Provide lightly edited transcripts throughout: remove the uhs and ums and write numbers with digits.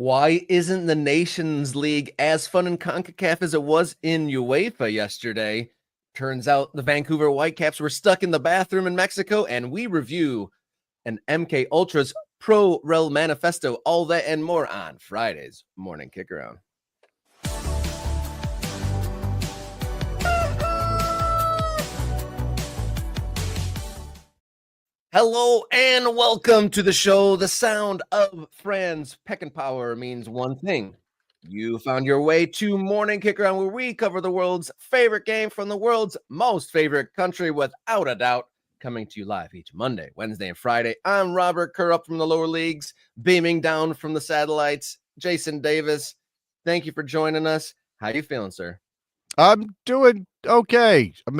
Why isn't the Nations League as fun in CONCACAF as it was in UEFA yesterday? Turns out the Vancouver Whitecaps were stuck in the bathroom in Mexico, and we review an MK Ultra's Pro Rel Manifesto, all that and more on Friday's Morning Kickaround. Hello and welcome to the show. The sound of Franz Peckenpower means one thing. You found your way to Morning Kickaround, where we cover the world's favorite game from the world's most favorite country, without a doubt, coming to you live each Monday, Wednesday, and Friday. I'm Robert Kerr, up from the lower leagues, beaming down from the satellites. Jason Davis, thank you for joining us. How you feeling, sir? I'm doing okay. I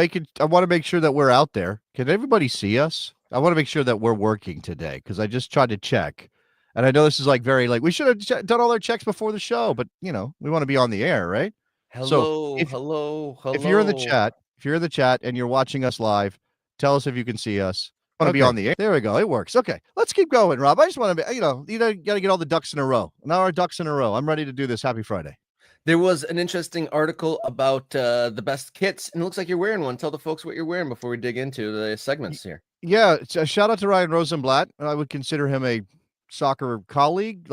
want to make sure that we're out there. Can everybody see us? I want to make sure that we're working today, because I just tried to check. And I know this is we should have done all our checks before the show, but we want to be on the air, right? Hello. If you're in the chat and you're watching us live, tell us if you can see us. I want to be on the air. There we go. It works. Okay. Let's keep going, Rob. I just want to be, you got to get all the ducks in a row. Now our ducks in a row. I'm ready to do this. Happy Friday. There was an interesting article about the best kits, and it looks like you're wearing one. Tell the folks what you're wearing before we dig into the segments here. Yeah, shout out to Ryan Rosenblatt. I would consider him a soccer colleague.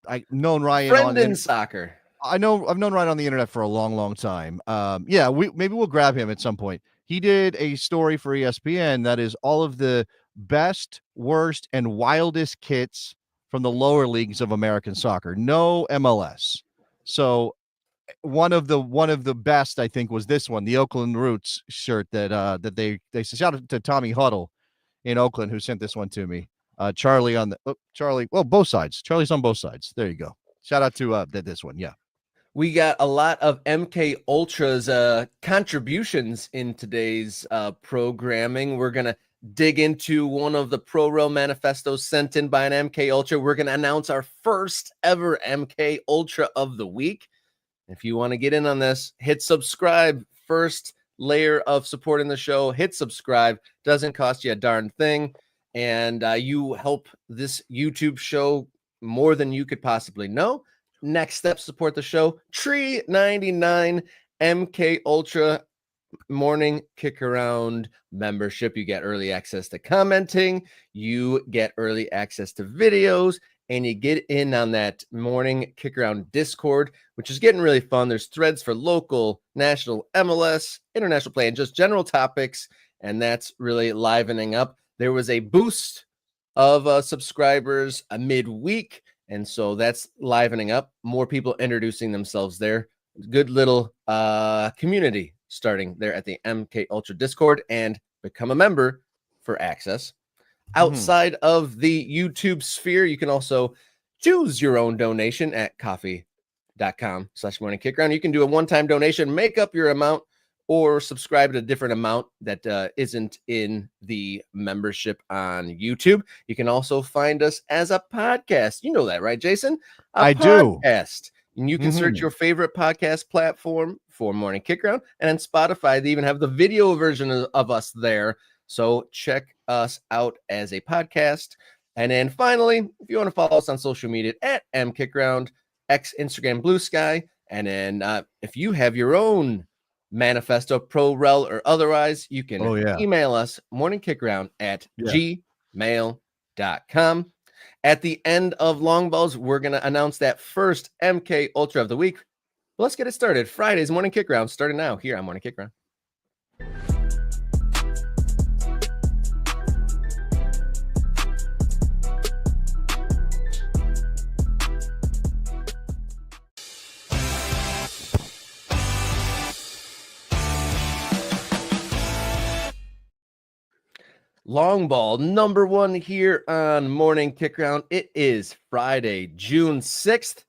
I've known Ryan friend in soccer. I've known Ryan on the internet for a long, long time. Maybe we'll grab him at some point. He did a story for ESPN that is all of the best, worst, and wildest kits from the lower leagues of American soccer. No MLS. So one of the best, I think, was this one, the Oakland Roots shirt that they shout out to Tommy Huddle in Oakland, who sent this one to me. Charlie both sides. Charlie's on both sides. There you go. Shout out to this one. Yeah. We got a lot of MK Ultra's contributions in today's programming. We're going to dig into one of the Pro Rel Manifestos sent in by an MK Ultra. We're going to announce our first ever MK Ultra of the week. If you want to get in on this, hit subscribe. First layer of supporting the show. Hit subscribe. Doesn't cost you a darn thing. And you help this YouTube show more than you could possibly know. Next step, support the show. $3.99 MK Ultra Morning Kickaround membership. You get early access to commenting. You get early access to videos. And you get in on that Morning Kickaround Discord, which is getting really fun. There's threads for local, national, MLS, international play, and just general topics. And that's really livening up. There was a boost of subscribers midweek. And so that's livening up. More people introducing themselves there. Good little community starting there at the MK Ultra Discord, and become a member for access. Outside of the YouTube sphere, you can also choose your own donation at coffee.com/morningkickaround. You can do a one-time donation, make up your amount, or subscribe to a different amount that isn't in the membership on YouTube. You can also find us as a podcast. You know that, right, Jason? I do. And you can search your favorite podcast platform for Morning Kickaround. And on Spotify, they even have the video version of us there. So check us out as a podcast. And then finally, if you want to follow us on social media at mkickaround, X, Instagram, Blue Sky. And then if you have your own manifesto, pro rel or otherwise, you can email us morningkickaround@gmail.com. At the end of Long Balls, we're going to announce that first MK Ultra of the week. But let's get it started. Friday's Morning Kickaround starting now here on Morning Kickaround. Long ball number one here on Morning Kickaround. It is Friday, June 6th,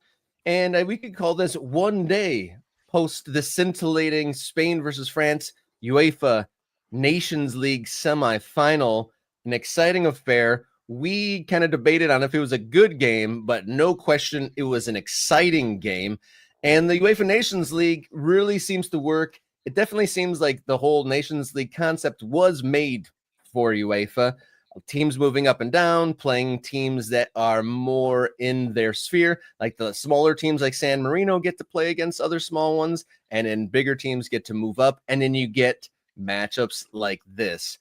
and we could call this one day post the scintillating Spain versus France UEFA Nations League semifinal. An exciting affair. We kind of debated on if it was a good game, but no question it was an exciting game. And the UEFA Nations League really seems to work. It definitely seems like the whole Nations League concept was made for UEFA. teams moving up and down, playing teams that are more in their sphere. Like the smaller teams like San Marino get to play against other small ones, and then bigger teams get to move up. And then you get matchups like this.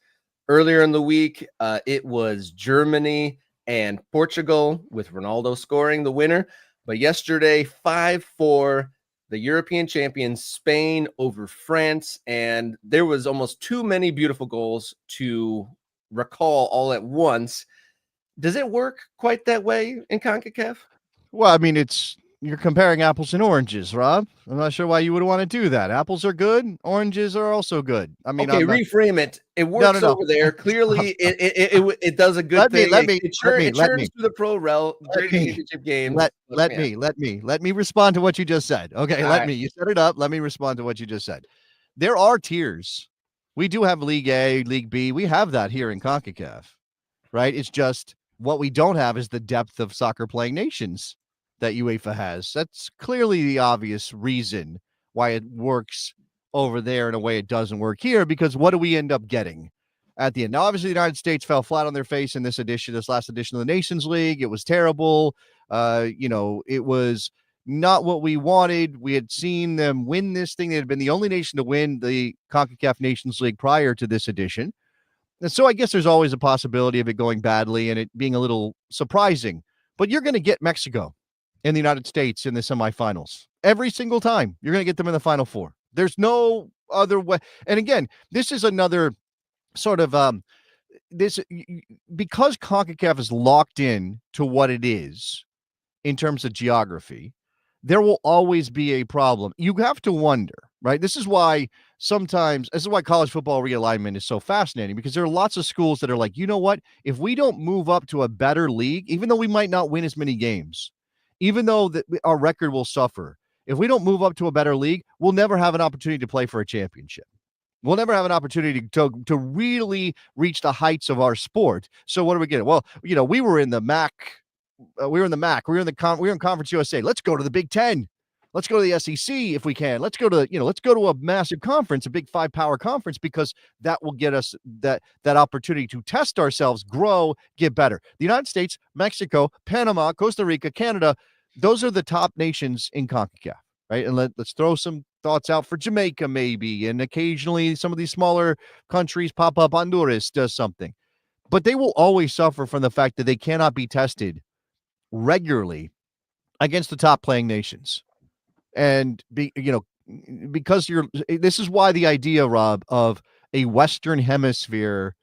Earlier in the week, it was Germany and Portugal with Ronaldo scoring the winner. But yesterday, 5-4, the European champions Spain over France. And there was almost too many beautiful goals to recall all at once. Does it work quite that way in CONCACAF? Well, I mean, you're comparing apples and oranges, Rob. I'm not sure why you would want to do that. Apples are good. Oranges are also good. I mean, okay, reframe it. It works no. over there. Clearly, it does a good thing. It churns through the pro rel championship games. Let me respond to what you just said. Okay, you set it up. Let me respond to what you just said. There are tiers. We do have League A, League B. We have that here in CONCACAF, right? It's just what we don't have is the depth of soccer playing nations that UEFA has. That's clearly the obvious reason why it works over there in a way it doesn't work here, because what do we end up getting at the end? Now, obviously, the United States fell flat on their face in this last edition of the Nations League. It was terrible. It was not what we wanted. We had seen them win this thing. They had been the only nation to win the CONCACAF Nations League prior to this edition. And so I guess there's always a possibility of it going badly and it being a little surprising. But you're going to get Mexico in the United States in the semifinals. Every single time, you're going to get them in the Final Four. There's no other way. And again, this is another sort of because CONCACAF is locked in to what it is in terms of geography, there will always be a problem. You have to wonder, right? This is why college football realignment is so fascinating, because there are lots of schools that are like, you know what? If we don't move up to a better league, even though we might not win as many games, even though our record will suffer, if we don't move up to a better league, we'll never have an opportunity to play for a championship. We'll never have an opportunity to really reach the heights of our sport. So what do we get? Well, we were in the MAC. We were in Conference USA. Let's go to the Big Ten. Let's go to the SEC if we can. Let's go to a massive conference, a Big Five power conference, because that will get us that opportunity to test ourselves, grow, get better. The United States, Mexico, Panama, Costa Rica, Canada, those are the top nations in CONCACAF, right? And let's throw some thoughts out for Jamaica maybe, and occasionally some of these smaller countries pop up. Honduras does something. But they will always suffer from the fact that they cannot be tested regularly against the top playing nations. And because this is why the idea, Rob, of a Western Hemisphere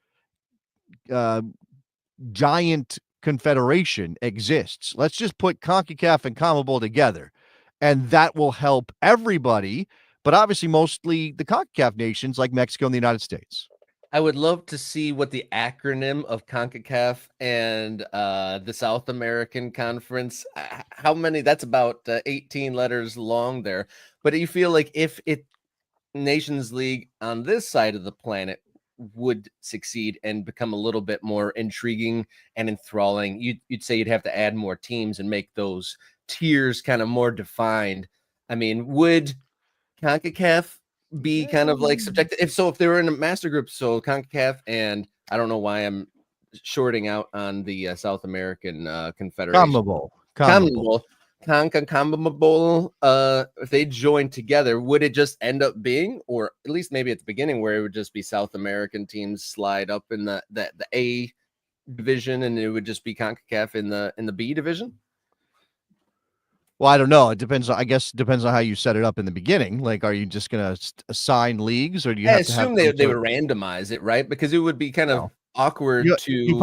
giant confederation exists. Let's just put CONCACAF and CONMEBOL together, and that will help everybody, but obviously mostly the CONCACAF nations like Mexico and the United States. I would love to see what the acronym of CONCACAF and the South American Conference, how many, that's about 18 letters long there. But you feel like if Nations League on this side of the planet would succeed and become a little bit more intriguing and enthralling, you'd say you'd have to add more teams and make those tiers kind of more defined. I mean, would CONCACAF be kind of like subjective? If they were in a master group, so CONCACAF, and I don't know why I'm shorting out on the South American Confederation. CONMEBOL. If they join together, would it just end up being, or at least maybe at the beginning, where it would just be South American teams slide up in the A division, and it would just be CONCACAF in the B division? Well, I don't know. It depends. I guess it depends on how you set it up in the beginning. Like, are you just going to assign leagues, or do you have to have they would randomize it, right? Because it would be kind of awkward you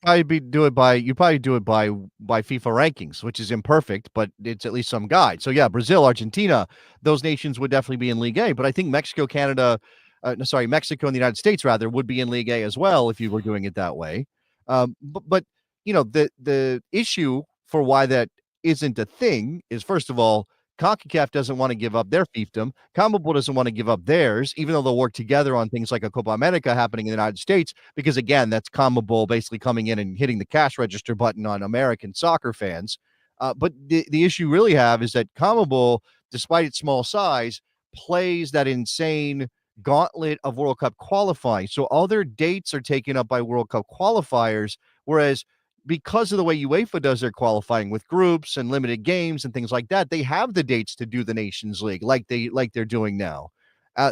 probably do it by FIFA rankings, which is imperfect, but it's at least some guide. So yeah, Brazil, Argentina, those nations would definitely be in League A. But I think Mexico, Canada, Mexico and the United States rather would be in League A as well if you were doing it that way. But the issue for why that isn't a thing is, first of all, CONCACAF doesn't want to give up their fiefdom. CONMEBOL doesn't want to give up theirs, even though they'll work together on things like a Copa America happening in the United States, because, again, that's CONMEBOL basically coming in and hitting the cash register button on American soccer fans. But the issue you really have is that CONMEBOL, despite its small size, plays that insane gauntlet of World Cup qualifying. So all their dates are taken up by World Cup qualifiers, whereas because of the way UEFA does their qualifying with groups and limited games and things like that, they have the dates to do the Nations League like they're doing now.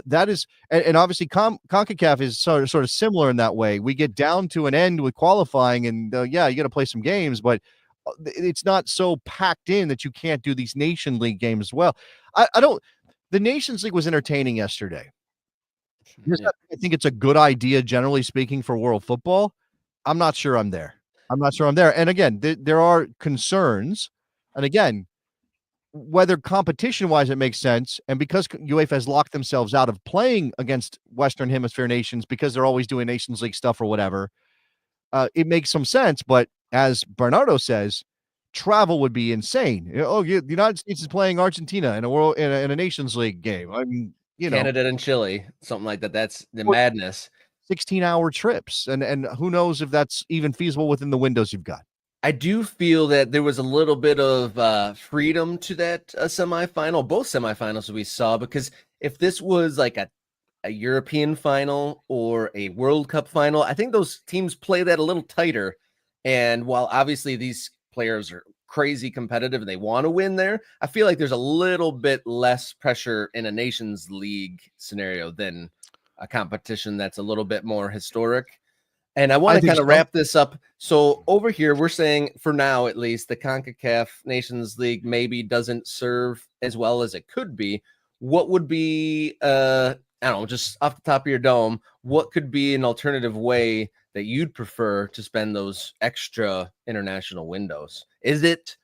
That is, and obviously CONCACAF is sort of similar in that way. We get down to an end with qualifying, and yeah, you got to play some games, but it's not so packed in that you can't do these Nation League games as well. I don't. The Nations League was entertaining yesterday. Yeah. I think it's a good idea, generally speaking, for world football. I'm not sure I'm there. And again, there are concerns. And again, whether competition-wise it makes sense, and because UEFA has locked themselves out of playing against Western Hemisphere nations because they're always doing Nations League stuff or whatever, it makes some sense. But as Bernardo says, travel would be insane. The United States is playing Argentina in a Nations League game. I mean, Canada and Chile, something like that. That's the madness. 16-hour trips, and who knows if that's even feasible within the windows you've got. I do feel that there was a little bit of freedom to that semifinal, both semifinals that we saw, because if this was like a European final or a World Cup final, I think those teams play that a little tighter. And while obviously these players are crazy competitive and they want to win there, I feel like there's a little bit less pressure in a Nations League scenario than a competition that's a little bit more historic. And I want to kind of wrap this up. So over here, we're saying for now, at least, the CONCACAF Nations League maybe doesn't serve as well as it could be. What would be, I don't know, just off the top of your dome, what could be an alternative way that you'd prefer to spend those extra international windows? Is it,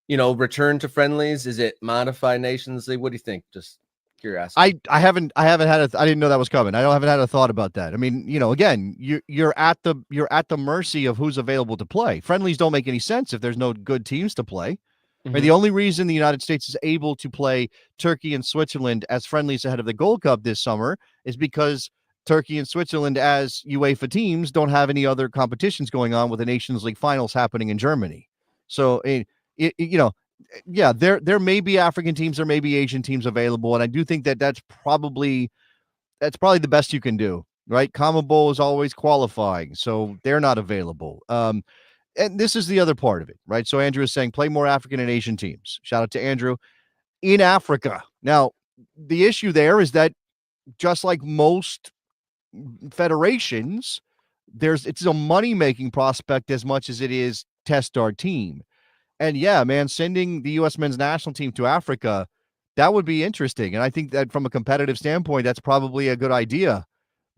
return to friendlies? Is it modify Nations League? What do you think? Just curiosity. I haven't had I didn't know that was coming. Haven't had a thought about that. I mean, again, you're at the mercy of who's available to play. Friendlies don't make any sense if there's no good teams to play. Mm-hmm. Right? The only reason the United States is able to play Turkey and Switzerland as friendlies ahead of the Gold Cup this summer is because Turkey and Switzerland as UEFA teams don't have any other competitions going on with the Nations League finals happening in Germany. So, yeah, there may be African teams, there may be Asian teams available, and I do think that's probably the best you can do, right? CONMEBOL is always qualifying, so they're not available. And this is the other part of it, right? So Andrew is saying play more African and Asian teams. Shout out to Andrew. In Africa. Now, the issue there is that just like most federations, it's a money-making prospect as much as it is test our team. And yeah, man, sending the U.S. men's national team to Africa, that would be interesting. And I think that from a competitive standpoint, that's probably a good idea.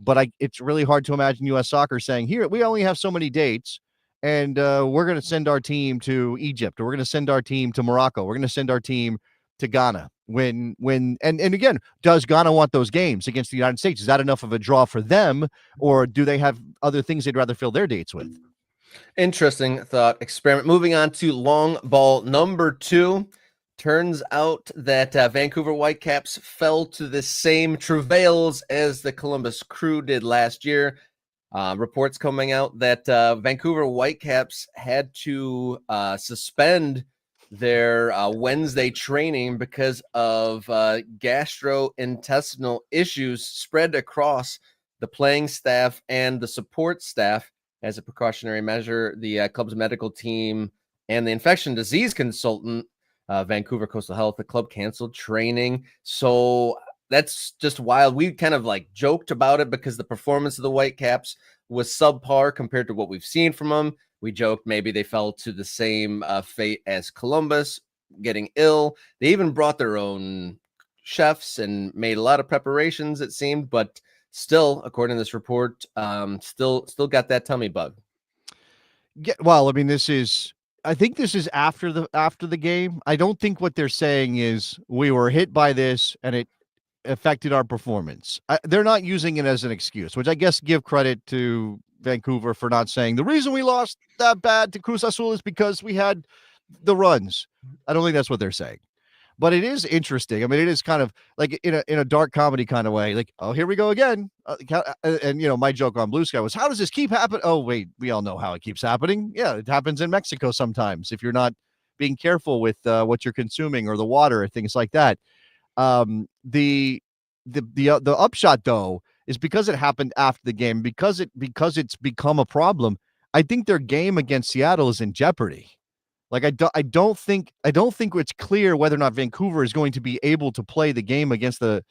But it's really hard to imagine U.S. soccer saying, here, we only have so many dates, and we're going to send our team to Egypt, or we're going to send our team to Morocco. We're going to send our team to Ghana. And again, does Ghana want those games against the United States? Is that enough of a draw for them, or do they have other things they'd rather fill their dates with? Interesting thought experiment. Moving on to long ball number 2. Turns out that Vancouver Whitecaps fell to the same travails as the Columbus Crew did last year. Reports coming out that Vancouver Whitecaps had to suspend their Wednesday training because of gastrointestinal issues spread across the playing staff and the support staff. As a precautionary measure, the club's medical team and the infection disease consultant, Vancouver Coastal Health, the club canceled training. So that's just wild. We kind of like joked about it because the performance of the Whitecaps was subpar compared to what we've seen from them. We joked maybe they fell to the same fate as Columbus, getting ill. They even brought their own chefs and made a lot of preparations, it seemed, but still, according to this report, still got that tummy bug. Yeah, well, I mean, I think this is after the game. I don't think what they're saying is we were hit by this and it affected our performance. They're not using it as an excuse, which I guess give credit to Vancouver for not saying the reason we lost that bad to Cruz Azul is because we had the runs. I don't think that's what they're saying. But it is interesting. I mean, it is kind of like in a dark comedy kind of way. Like, oh, here we go again. And my joke on Blue Sky was, how does this keep happening? Oh, wait, we all know how it keeps happening. Yeah, it happens in Mexico sometimes if you're not being careful with what you're consuming or the water or things like that. The the upshot though is because it happened after the game, because it's become a problem. I think their game against Seattle is in jeopardy. Like I don't think it's clear whether or not Vancouver is going to be able to play the game against the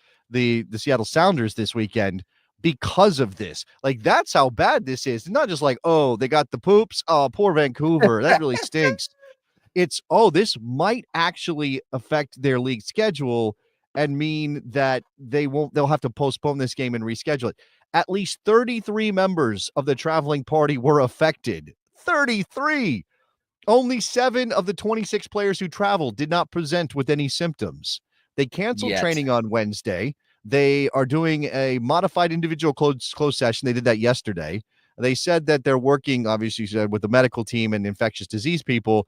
Seattle Sounders this weekend because of this. Like that's how bad this is. It's not just like, oh, they got the poops. Oh, poor Vancouver. That really stinks. It's, oh, this might actually affect their league schedule and mean that they'll have to postpone this game and reschedule it. At least 33 members of the traveling party were affected. 33. Only 7 of the 26 players who traveled did not present with any symptoms. They canceled training on Wednesday. They are doing a modified individual closed session. They did that yesterday. They said that they're working, obviously, with the medical team and infectious disease people.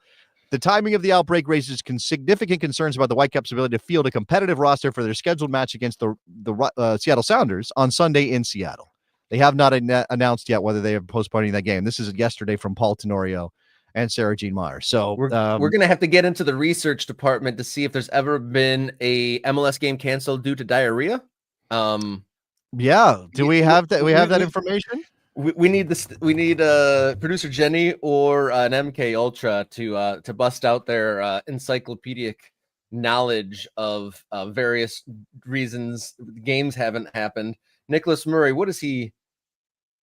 The timing of the outbreak raises significant concerns about the Whitecaps' ability to field a competitive roster for their scheduled match against the Seattle Sounders on Sunday in Seattle. They have not announced yet whether they are postponing that game. This is yesterday from Paul Tenorio and Sarah Jean Meyer. So we're going to have to get into the research department to see if there's ever been a MLS game canceled due to diarrhea. Yeah. Do we have that? We have that information? We need this. We need producer Jenny or an MK Ultra to bust out their encyclopedic knowledge of various reasons games haven't happened. Nicholas Murray, what does he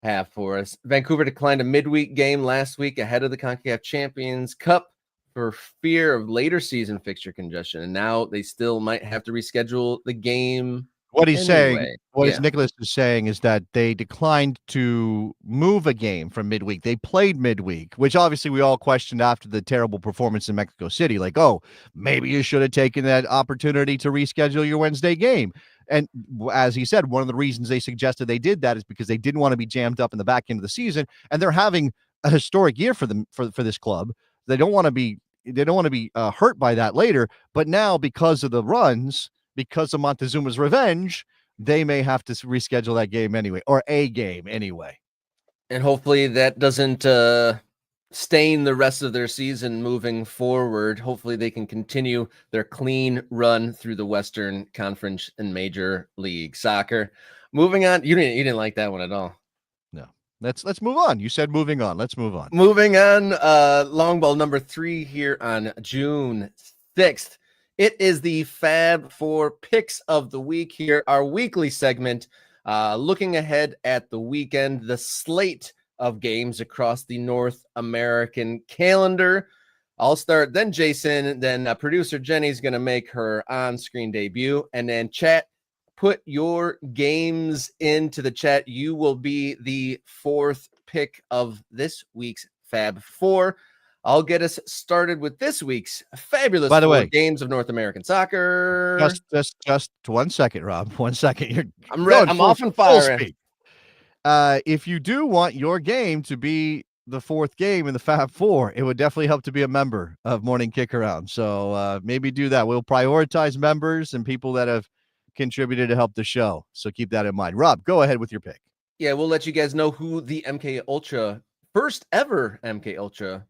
have for us? Vancouver declined a midweek game last week ahead of the CONCACAF Champions Cup for fear of later season fixture congestion, and now they still might have to reschedule the game. What he's saying, Nicholas is saying, is that they declined to move a game from midweek. They played midweek, which obviously we all questioned after the terrible performance in Mexico City. Like, oh, maybe you should have taken that opportunity to reschedule your Wednesday game. And as he said, one of the reasons they suggested they did that is because they didn't want to be jammed up in the back end of the season. And they're having a historic year for them, for this club. They don't want to be hurt by that later. But now, because of the runs, because of Montezuma's revenge, they may have to reschedule that game anyway, or a game anyway. And hopefully that doesn't stain the rest of their season moving forward. Hopefully they can continue their clean run through the Western Conference and Major League Soccer. Moving on. You didn't like that one at all. No. Let's move on. You said moving on. Let's move on. Moving on. Long ball number 3 here on June 6th. It is the Fab 4 Picks of the Week here, our weekly segment, looking ahead at the weekend, the slate of games across the North American calendar. I'll start, then Jason, then producer Jenny's going to make her on-screen debut, and then chat, put your games into the chat. You will be the 4th pick of this week's Fab 4. I'll get us started with this week's fabulous By the way, games of North American soccer. Just 1 second, Rob. 1 second. I'm ready. I'm off and firing. If you do want your game to be the 4th game in the Fab 4, it would definitely help to be a member of Morning Kickaround. So maybe do that. We'll prioritize members and people that have contributed to help the show. So keep that in mind. Rob, go ahead with your pick. Yeah, we'll let you guys know who the MK Ultra, first ever MK Ultra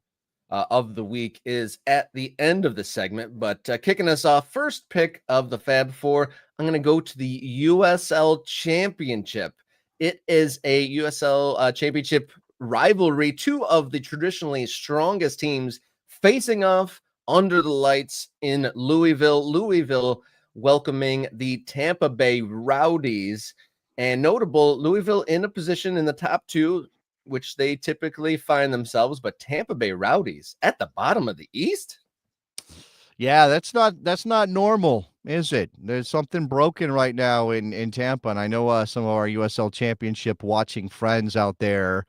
of the week is at the end of the segment. But kicking us off, first pick of the Fab 4, I'm going to go to the USL Championship. It is a USL Championship rivalry. 2 of the traditionally strongest teams facing off under the lights in Louisville. Louisville welcoming the Tampa Bay Rowdies. And notable, Louisville in a position in the top 2, which they typically find themselves, but Tampa Bay Rowdies at the bottom of the East? Yeah, that's not normal, is it? There's something broken right now in Tampa, and I know some of our USL Championship watching friends out there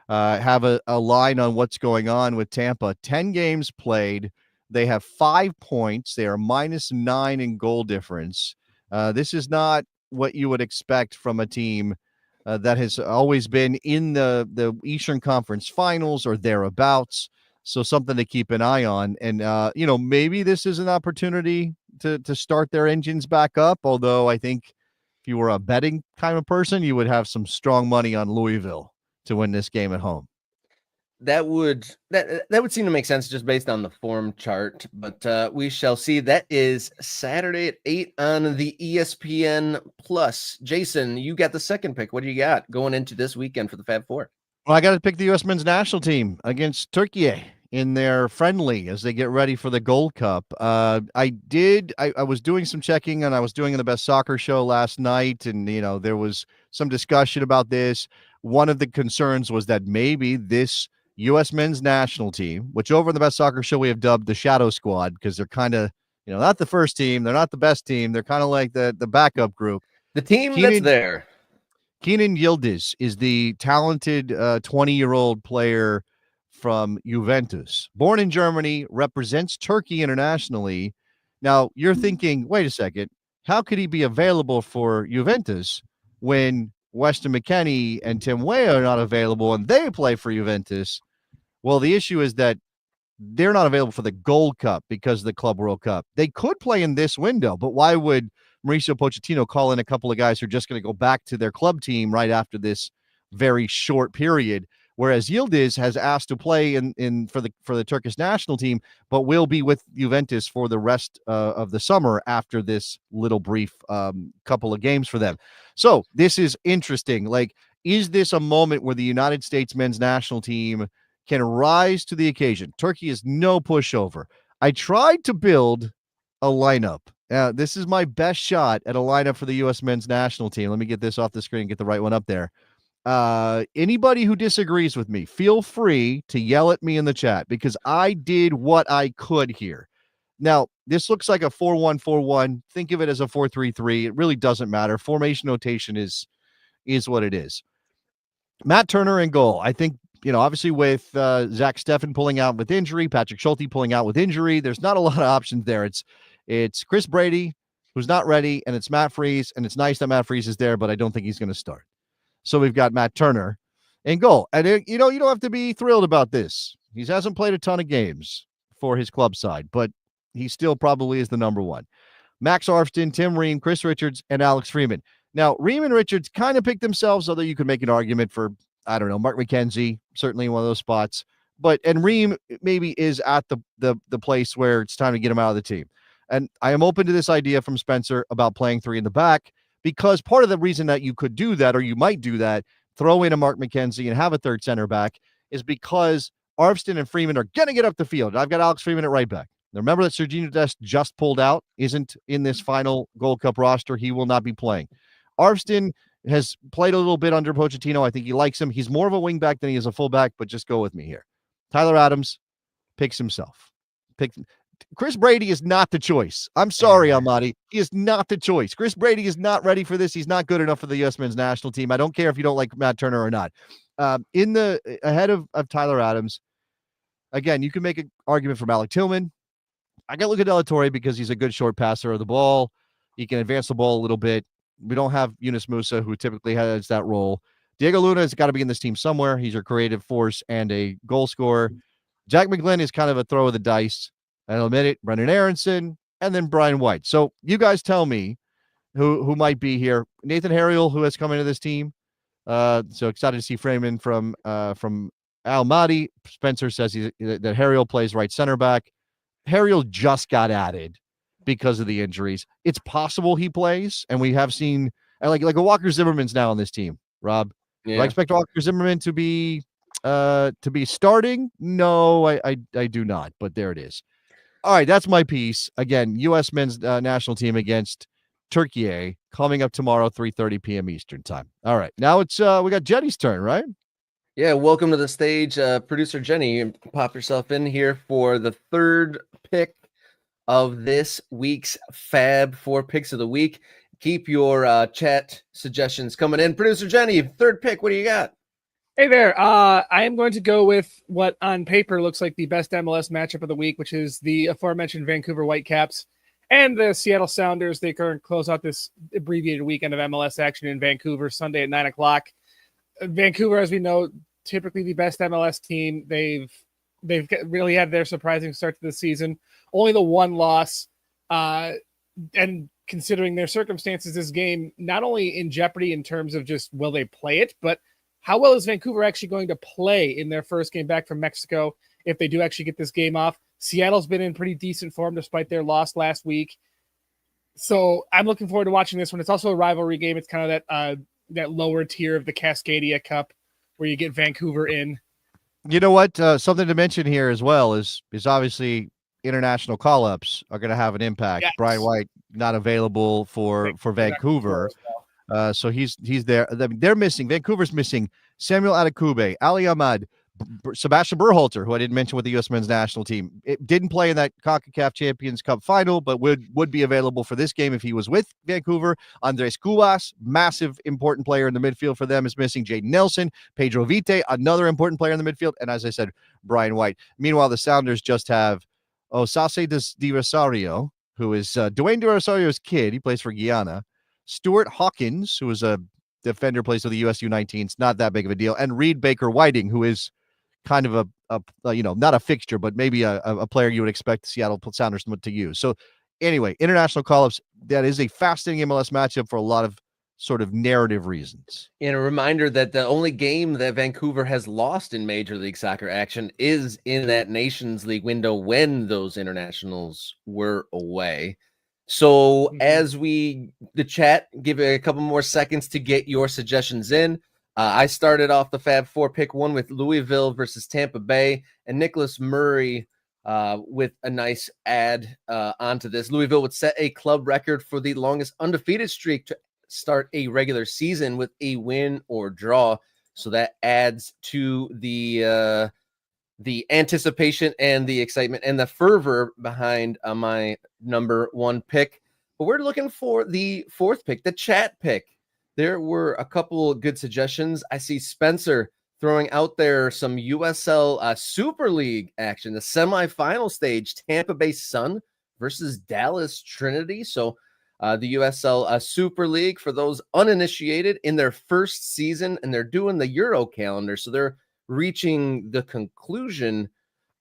have a line on what's going on with Tampa. 10 games played. They have 5 points. They are -9 in goal difference. This is not what you would expect from a team that has always been in the Eastern Conference Finals or thereabouts. So something to keep an eye on. And, maybe this is an opportunity to start their engines back up. Although I think if you were a betting kind of person, you would have some strong money on Louisville to win this game at home. That would seem to make sense just based on the form chart, but we shall see. That is Saturday at 8 on the ESPN Plus. Jason, you got the second pick. What do you got going into this weekend for the Fab Four? Well, I got to pick the U.S. men's national team against Turkey in their friendly as they get ready for the Gold Cup. I was doing some checking, and I was doing the Best Soccer Show last night, and there was some discussion about this. One of the concerns was that maybe this U.S. men's national team, which over in the Best Soccer Show we have dubbed the Shadow Squad, because they're kind of not the first team, they're not the best team, they're kind of like the backup group. The team that's there. Kenan Yildiz is the talented 20-year-old player from Juventus, born in Germany, represents Turkey internationally. Now, you're thinking, wait a second, how could he be available for Juventus when Weston McKennie and Tim Weah are not available and they play for Juventus? Well, the issue is that they're not available for the Gold Cup because of the Club World Cup. They could play in this window, but why would Mauricio Pochettino call in a couple of guys who are just going to go back to their club team right after this very short period? Whereas Yildiz has asked to play for the Turkish national team, but will be with Juventus for the rest of the summer after this little brief couple of games for them. So this is interesting. Like, is this a moment where the United States men's national team can rise to the occasion? Turkey is no pushover. I tried to build a lineup. This is my best shot at a lineup for the U.S. men's national team. Let me get this off the screen and get the right one up there. Anybody who disagrees with me, feel free to yell at me in the chat, because I did what I could here. Now, this looks like a 4-1-4-1. Think of it as a 4-3-3. It really doesn't matter. Formation notation is what it is. Matt Turner in goal. I think, obviously with Zach Steffen pulling out with injury, Patrick Schulte pulling out with injury, there's not a lot of options there. It's Chris Brady, who's not ready, and it's Matt Freese, and it's nice that Matt Freese is there, but I don't think he's going to start. So we've got Matt Turner in goal. And, you don't have to be thrilled about this. He hasn't played a ton of games for his club side, but he still probably is the number one. Max Arfston, Tim Ream, Chris Richards, and Alex Freeman. Now, Ream and Richards kind of picked themselves, although you could make an argument for, I don't know, Mark McKenzie, certainly in one of those spots. And Ream maybe is at the place where it's time to get him out of the team. And I am open to this idea from Spencer about playing three in the back, because part of the reason that you could do that, or you might do that, throw in a Mark McKenzie and have a third center back, is because Arfston and Freeman are going to get up the field. I've got Alex Freeman at right back. Now, remember that Sergiño Dest just pulled out, isn't in this final Gold Cup roster. He will not be playing. Arfston has played a little bit under Pochettino. I think he likes him. He's more of a wing back than he is a fullback, but just go with me here. Tyler Adams picks himself. Chris Brady is not the choice. I'm sorry, Almaty. He is not the choice. Chris Brady is not ready for this. He's not good enough for the U.S. men's national team. I don't care if you don't like Matt Turner or not. Ahead of Tyler Adams, again, you can make an argument for Alec Tillman. I got to look at De La Torre because he's a good short passer of the ball. He can advance the ball a little bit. We don't have Yunus Musa, who typically has that role. Diego Luna has got to be in this team somewhere. He's a creative force and a goal scorer. Jack McGlynn is kind of a throw of the dice. I'll admit it. Brendan Aronson, and then Brian White. So you guys tell me who might be here. Nathan Harriel, who has come into this team. So excited to see Freeman from Almaty. Spencer says that Harriel plays right center back. Harriel just got added because of the injuries. It's possible he plays, and we have seen like a Walker Zimmerman's now on this team. Rob, do I expect Walker Zimmerman to be starting? No, I do not. But there it is. All right, that's my piece. Again, U.S. men's national team against Turkey coming up tomorrow, 3:30 p.m. Eastern time. All right, now it's we got Jenny's turn, right? Yeah, welcome to the stage, producer Jenny. Pop yourself in here for the third pick of this week's Fab Four Picks of the Week. Keep your chat suggestions coming in. Producer Jenny, third pick, what do you got? Hey there. I am going to go with what on paper looks like the best MLS matchup of the week, which is the aforementioned Vancouver Whitecaps and the Seattle Sounders. They currently close out this abbreviated weekend of MLS action in Vancouver Sunday at 9:00. Vancouver, as we know, typically the best MLS team. They've really had their surprising start to the season. Only the one loss, and considering their circumstances, this game not only in jeopardy in terms of just will they play it, but how well is Vancouver actually going to play in their first game back from Mexico if they do actually get this game off? Seattle's been in pretty decent form despite their loss last week. So I'm looking forward to watching this one. It's also a rivalry game. It's kind of that lower tier of the Cascadia Cup where you get Vancouver in. You know what? Something to mention here as well is obviously international call-ups are going to have an impact. Yes. Brian White not available for Vancouver. So he's there. They're missing. Vancouver's missing Samuel Adekube, Ali Ahmad, Sebastian Berhalter, who I didn't mention with the U.S. men's national team. It didn't play in that CONCACAF Champions Cup final, but would be available for this game if he was with Vancouver. Andres Cubas, massive important player in the midfield for them, is missing. Jaden Nelson, Pedro Vite, another important player in the midfield, and as I said, Brian White. Meanwhile, the Sounders just have Osase Di Rosario, who is Dwayne Di Rosario's kid. He plays for Guyana. Stuart Hawkins, who is a defender, plays for the US U19s, not that big of a deal, and Reed Baker Whiting, who is kind of a not a fixture, but maybe a player you would expect the Seattle Sounders to use. So anyway, international call-ups, that is a fascinating MLS matchup for a lot of sort of narrative reasons. And a reminder that the only game that Vancouver has lost in Major League Soccer action is in that Nations League window when those internationals were away. So as the chat, give it a couple more seconds to get your suggestions in. I started off the Fab Four pick one with Louisville versus Tampa Bay, and Nicholas Murray with a nice add onto this. Louisville would set a club record for the longest undefeated streak to start a regular season with a win or draw. So that adds to the anticipation and the excitement and the fervor behind my number one pick. But we're looking for the fourth pick, the chat pick. There were a couple good suggestions. I see Spencer throwing out there some USL Super League action, the semifinal stage, Tampa Bay Sun versus Dallas Trinity. So the USL Super League, for those uninitiated, in their first season, and they're doing the Euro calendar. So they're reaching the conclusion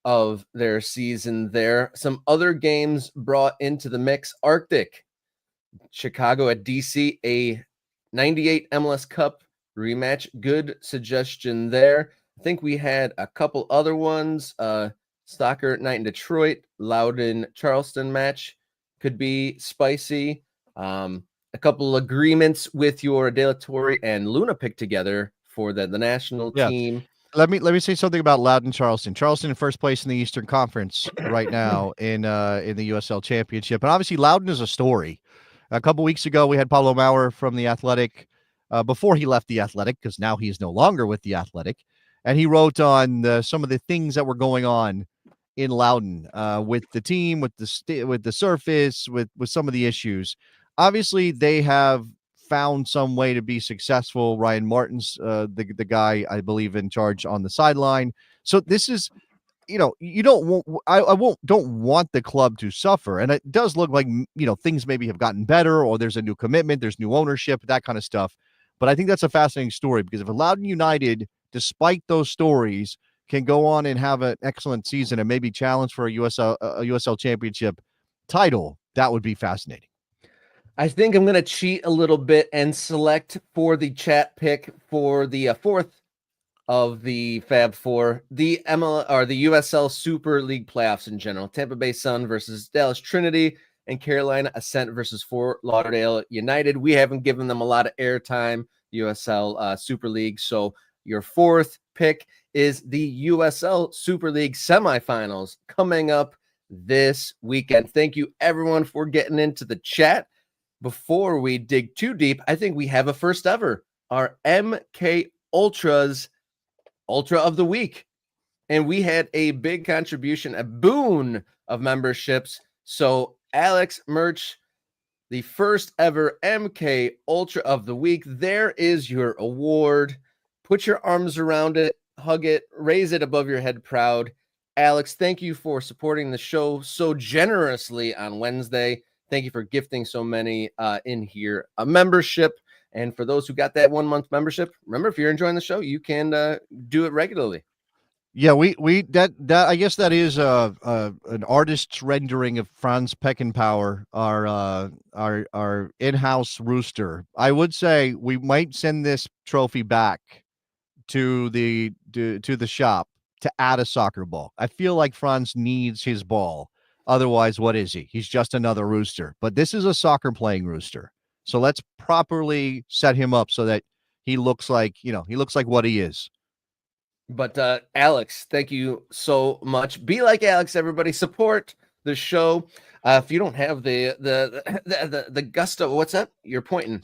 of their season there. Some other games brought into the mix. Arctic, Chicago at DC, a 98 MLS Cup rematch. Good suggestion there. I think we had a couple other ones. Soccer Night in Detroit, Loudoun Charleston match could be spicy. A couple agreements with your De La Torre and Luna pick together for the national team. Let me say something about Loudoun Charleston. Charleston in first place in the Eastern Conference right now in the USL Championship. And obviously Loudoun is a story. A couple weeks ago, we had Pablo Maurer from The Athletic before he left The Athletic, because now he is no longer with The Athletic. And he wrote on some of the things that were going on in Loudoun with the team, with the surface, with some of the issues. Obviously, they have found some way to be successful. Ryan Martin's the guy, I believe, in charge on the sideline. So this is, you don't want the club to suffer. And it does look like, things maybe have gotten better, or there's a new commitment, there's new ownership, that kind of stuff. But I think that's a fascinating story, because if Loudoun United, despite those stories, can go on and have an excellent season and maybe challenge for a USL championship title, that would be fascinating. I think I'm going to cheat a little bit and select for the chat pick for the fourth of the Fab Four, the USL Super League playoffs in general. Tampa Bay Sun versus Dallas Trinity, and Carolina Ascent versus Fort Lauderdale United. We haven't given them a lot of airtime, USL Super League. So your fourth pick is the USL Super League semifinals coming up this weekend. Thank you, everyone, for getting into the chat. Before we dig too deep, I think we have a first ever, our MK Ultras Ultra of the Week. And we had a big contribution, a boon of memberships. So Alex Merch, the first ever MK Ultra of the Week, there is your award. Put your arms around it, hug it, raise it above your head proud. Alex, thank you for supporting the show so generously on Wednesday. Thank you for gifting so many in here a membership. And for those who got that 1 month membership, remember, if you're enjoying the show, you can do it regularly. Yeah, that I guess that is an artist's rendering of Franz Peckenpower, our in-house rooster. I would say we might send this trophy back to the shop to add a soccer ball. I feel like Franz needs his ball. Otherwise, what is he? He's just another rooster. But this is a soccer playing rooster. So let's properly set him up so that he looks like what he is. But Alex, thank you so much. Be like Alex, everybody. Support the show. If you don't have the gusto, what's that? You're pointing.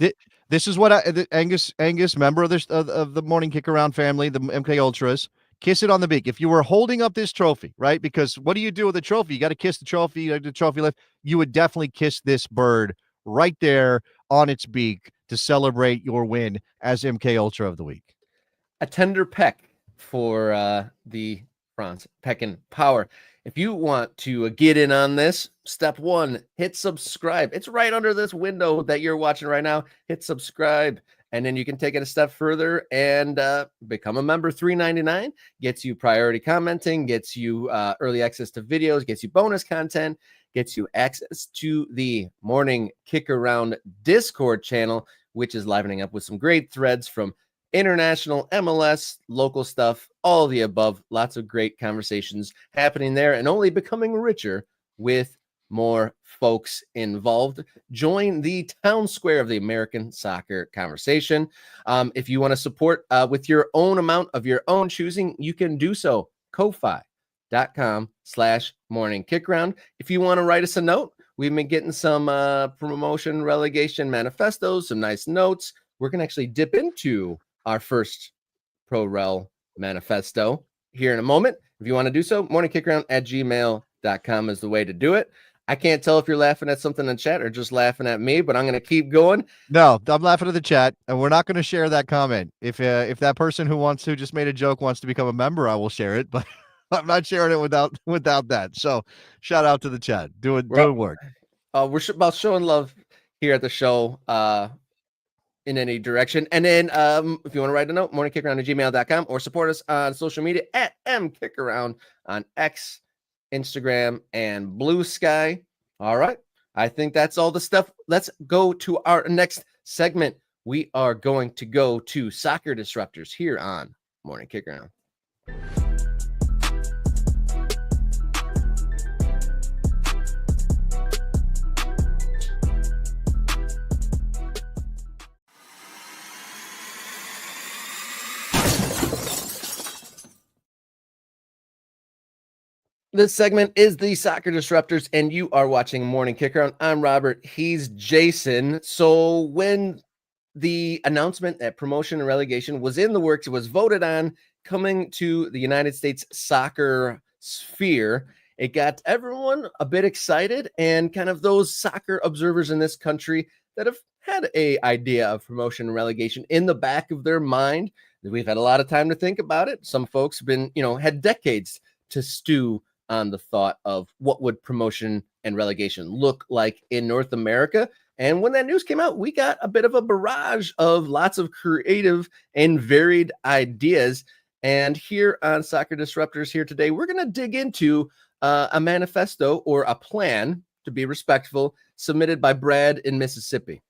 This is what Angus, member of the Morning Kick Around family, the MK Ultras. Kiss it on the beak. If you were holding up this trophy, right? Because what do you do with the trophy? You got to kiss the trophy, the trophy lift. You would definitely kiss this bird right there on its beak to celebrate your win as MK Ultra of the week. A tender peck for the Franz Peckin Power. If you want to get in on this, step one, hit subscribe. It's right under this window that you're watching right now. Hit subscribe. And then you can take it a step further and become a member. $3.99 gets you priority commenting, gets you early access to videos, gets you bonus content, gets you access to the Morning Kick Around Discord channel, which is livening up with some great threads from international, MLS, local stuff, all of the above. Lots of great conversations happening there and only becoming richer with more folks involved. Join the town square of the American soccer conversation. If you want to support with your own amount of your own choosing, you can do so. Ko-fi.com/morningkickaround. If you want to write us a note, we've been getting some promotion relegation manifestos, some nice notes. We're going to actually dip into our first Pro Rel manifesto here in a moment. If you want to do so, morningkickaround@gmail.com is the way to do it. I can't tell if you're laughing at something in chat or just laughing at me, but I'm going to keep going. No, I'm laughing at the chat, and we're not going to share that comment. If that person who just made a joke wants to become a member, I will share it, but I'm not sharing it without that. So shout out to the chat. Doing work. We're about showing love here at the show in any direction. And then if you want to write a note, morningkickaround@gmail.com or support us on social media at mkickaround on X, Instagram, and Blue Sky. All right. I think that's all the stuff. Let's go to our next segment. We are going to go to Soccer Disruptors here on Morning Kick Around. This segment is the Soccer Disruptors, and you are watching Morning Kick Around. I'm Robert. He's Jason. So when the announcement that promotion and relegation was in the works, it was voted on coming to the United States soccer sphere. It got everyone a bit excited, and kind of those soccer observers in this country that have had a idea of promotion and relegation in the back of their mind. We've had a lot of time to think about it. Some folks have been, had decades to stew on the thought of what would promotion and relegation look like in North America. And when that news came out, we got a bit of a barrage of lots of creative and varied ideas. And here on Soccer Disruptors here today, we're going to dig into a manifesto or a plan, to be respectful, submitted by Brad in Mississippi.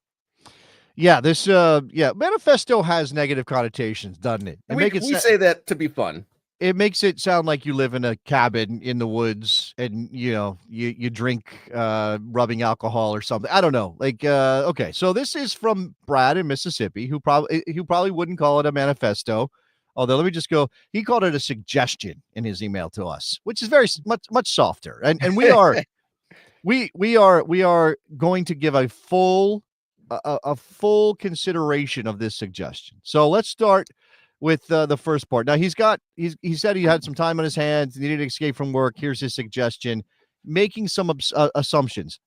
Yeah, this manifesto has negative connotations, doesn't it? We say that to be fun. It makes it sound like you live in a cabin in the woods and, you drink rubbing alcohol or something. I don't know. Okay. So this is from Brad in Mississippi, who probably wouldn't call it a manifesto. Although let me just go, he called it a suggestion in his email to us, which is very much softer. And we are, we are going to give a full consideration of this suggestion. So let's start with the first part. Now he said he had some time on his hands, needed to escape from work. Here's his suggestion, making some assumptions.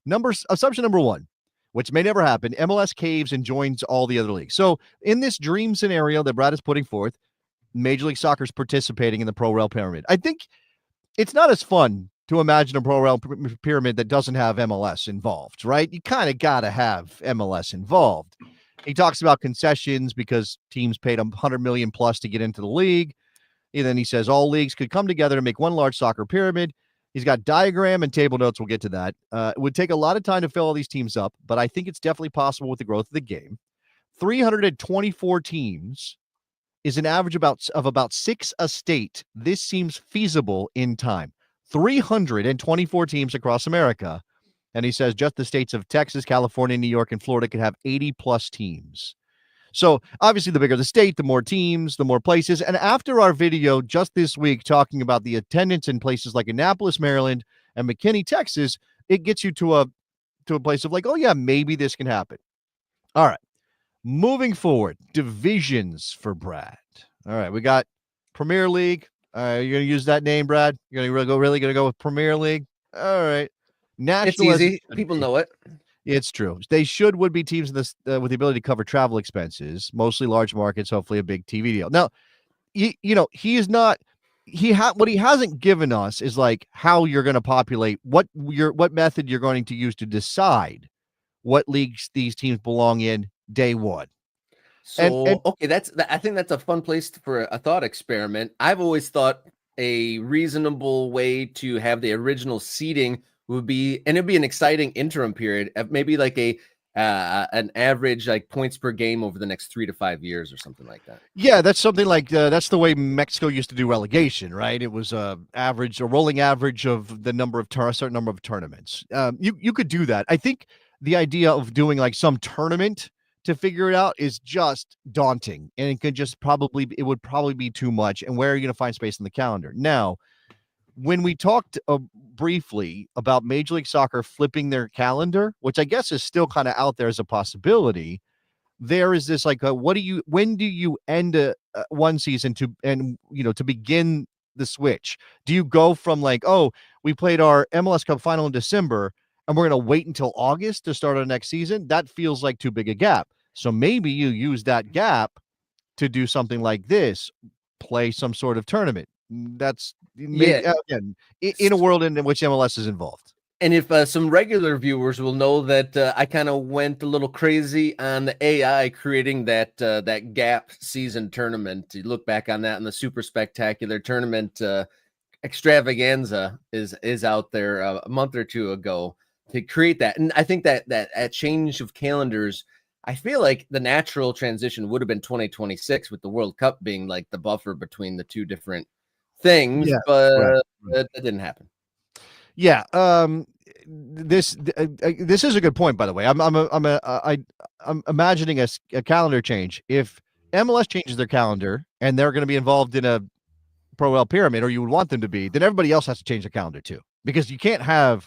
Assumption number one, which may never happen: MLS caves and joins all the other leagues. So in this dream scenario that Brad is putting forth, Major League Soccer is participating in the Pro Rel Pyramid. I think it's not as fun to imagine a Pro Rel Pyramid that doesn't have MLS involved, right? You kind of got to have MLS involved. He talks about concessions because teams paid $100 million plus to get into the league. And then he says all leagues could come together to make one large soccer pyramid. He's got diagram and table notes. We'll get to that. It would take a lot of time to fill all these teams up, but I think it's definitely possible with the growth of the game. 324 teams is an average of about 6 a state. This seems feasible in time. 324 teams across America. And he says just the states of Texas, California, New York, and Florida could have 80 plus teams. So obviously the bigger the state, the more teams, the more places. And after our video just this week talking about the attendance in places like Annapolis, Maryland, and McKinney, Texas, it gets you to a place of like, oh yeah, maybe this can happen. All right. Moving forward, divisions for Brad. All right, we got Premier League. You're going to use that name, Brad? You're going to really go with Premier League? All right. National. It's easy. People know it. It's true. They would be teams in this with the ability to cover travel expenses, mostly large markets, hopefully a big TV deal. Now, he what he hasn't given us is like how you're going to populate what method you're going to use to decide what leagues these teams belong in day one. So, okay, I think that's a fun place for a thought experiment. I've always thought a reasonable way to have the original seeding would be, and it'd be an exciting interim period, maybe like an average like points per game over the next 3 to 5 years or something like that. Yeah, that's something like that's the way Mexico used to do relegation, right? It was a rolling average of the number of a certain number of tournaments. You could do that. I think the idea of doing like some tournament to figure it out is just daunting, and it would probably be too much. And where are you going to find space in the calendar? Now, when we talked briefly about Major League Soccer flipping their calendar, which I guess is still kind of out there as a possibility, there is this like, when do you end one season to begin the switch? Do you go from like, oh, we played our MLS Cup final in December and we're going to wait until August to start our next season? That feels like too big a gap. So maybe you use that gap to do something like this, play some sort of tournament. That's again in a world in which MLS is involved. And if some regular viewers will know that I kind of went a little crazy on the AI creating that gap season tournament. You look back on that, and the super spectacular tournament extravaganza is out there a month or two ago to create that. And I think that a change of calendars, I feel like the natural transition would have been 2026 with the World Cup being like the buffer between the two different things, but that didn't happen. Yeah. This is a good point, by the way. I'm imagining a calendar change. If MLS changes their calendar and they're going to be involved in a Pro Rel pyramid, or you would want them to be, then everybody else has to change their calendar too, because you can't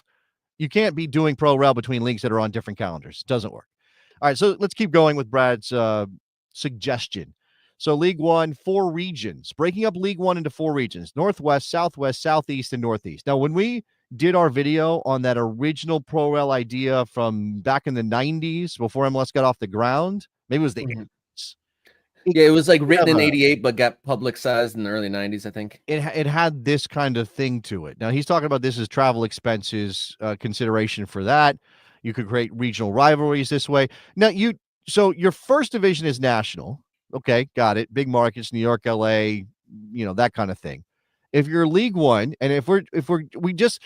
be doing Pro Rel between leagues that are on different calendars. It doesn't work. All right, so let's keep going with Brad's suggestion. So League One, 4 regions, breaking up League One into 4 regions: Northwest, Southwest, Southeast, and Northeast. Now, when we did our video on that original Pro Rel idea from back in the 90s, before MLS got off the ground, maybe it was the 80s. Yeah, it was like written in 88, but got publicized in the early 90s, I think. It had this kind of thing to it. Now, he's talking about this as travel expenses consideration for that. You could create regional rivalries this way. Now, so your first division is national. Okay, got it. Big markets, New York, LA, that kind of thing. If you're League One, and if we just,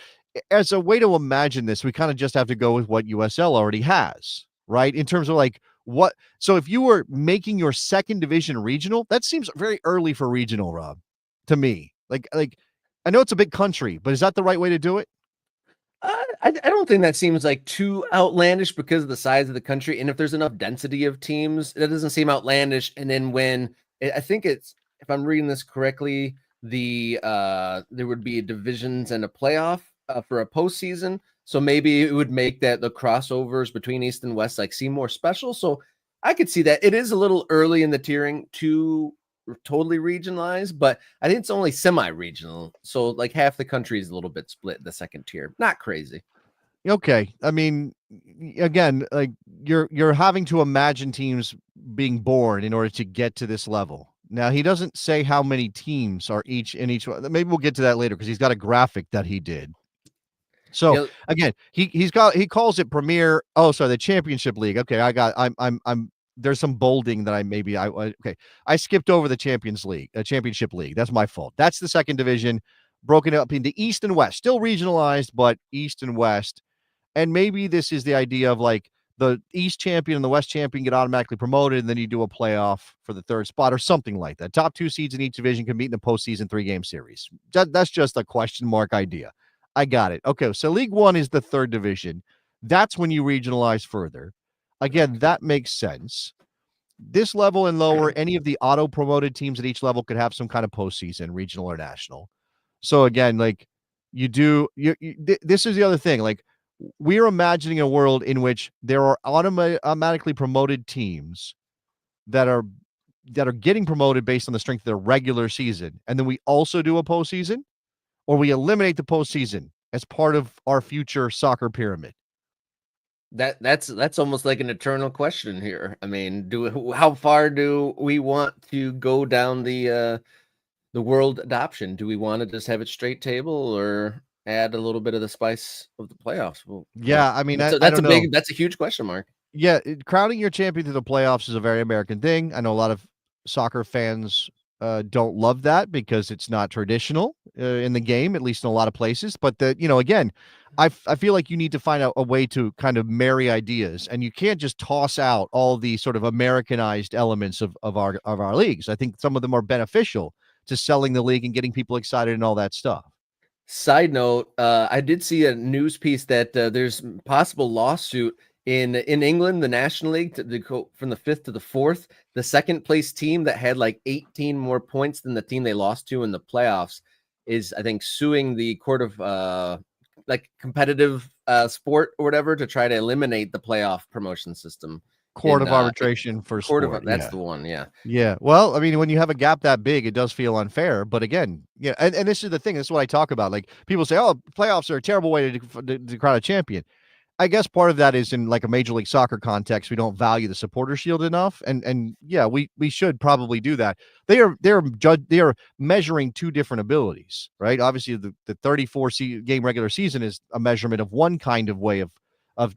as a way to imagine this, we kind of just have to go with what USL already has, right? In terms of like what, so if you were making your second division regional, that seems very early for regional, Rob, to me. Like I know it's a big country, but is that the right way to do it? I don't think that seems like too outlandish because of the size of the country. And if there's enough density of teams, that doesn't seem outlandish. And then I think it's, if I'm reading this correctly, there would be divisions and a playoff for a postseason. So maybe it would make that the crossovers between East and West like seem more special. So I could see that. It is a little early in the tiering to totally regionalized, but I think it's only semi-regional. So like half the country is a little bit split the second tier. Not crazy. Okay. I mean, again, like you're having to imagine teams being born in order to get to this level. Now, he doesn't say how many teams are each one. Maybe we'll get to that later because he's got a graphic that he did. So again, he calls it Premier. Oh, sorry, the Championship League. Okay, I'm there's some bolding that I skipped over the Championship League. That's my fault. That's the second division, broken up into East and West, still regionalized, but East and West. And maybe this is the idea of like the East champion and the West champion get automatically promoted, and then you do a playoff for the third spot or something like that. Top 2 seeds in each division can meet in a postseason 3-game series. That's just a question mark idea. I got it. Okay, so League One is the third division. That's when you regionalize further. Again, that makes sense. This level and lower, any of the auto-promoted teams at each level could have some kind of postseason, regional or national. So again, like this is the other thing. Like, we're imagining a world in which there are automatically promoted teams that are getting promoted based on the strength of their regular season, and then we also do a postseason, or we eliminate the postseason as part of our future soccer pyramid. That's almost like an eternal question here. I mean, how far do we want to go down the world adoption? Do we want to just have it straight table, or add a little bit of the spice of the playoffs? Well, yeah, I mean, that's a huge question mark. Yeah, crowning your champion through the playoffs is a very American thing. I know a lot of soccer fans don't love that because it's not traditional in the game, at least in a lot of places. But again, I feel like you need to find out a way to kind of marry ideas, and you can't just toss out all the sort of Americanized elements of our leagues. I think some of them are beneficial to selling the league and getting people excited and all that stuff. Side note, I did see a news piece that there's possible lawsuit in England, the National League, to go from the 5th to the 4th. The second place team that had like 18 more points than the team they lost to in the playoffs is, I think, suing the court of like competitive sport or whatever to try to eliminate the playoff promotion system. Court of arbitration for sport. That's the one. Yeah. Yeah. Well, I mean, when you have a gap that big, it does feel unfair. But again, yeah. And this is the thing. This is what I talk about. Like, people say, oh, playoffs are a terrible way to crown a champion. I guess part of that is in like a Major League Soccer context, we don't value the supporter shield enough. And yeah, we should probably do that. They are measuring 2 different abilities, right? Obviously, the 34 game regular season is a measurement of one kind of way of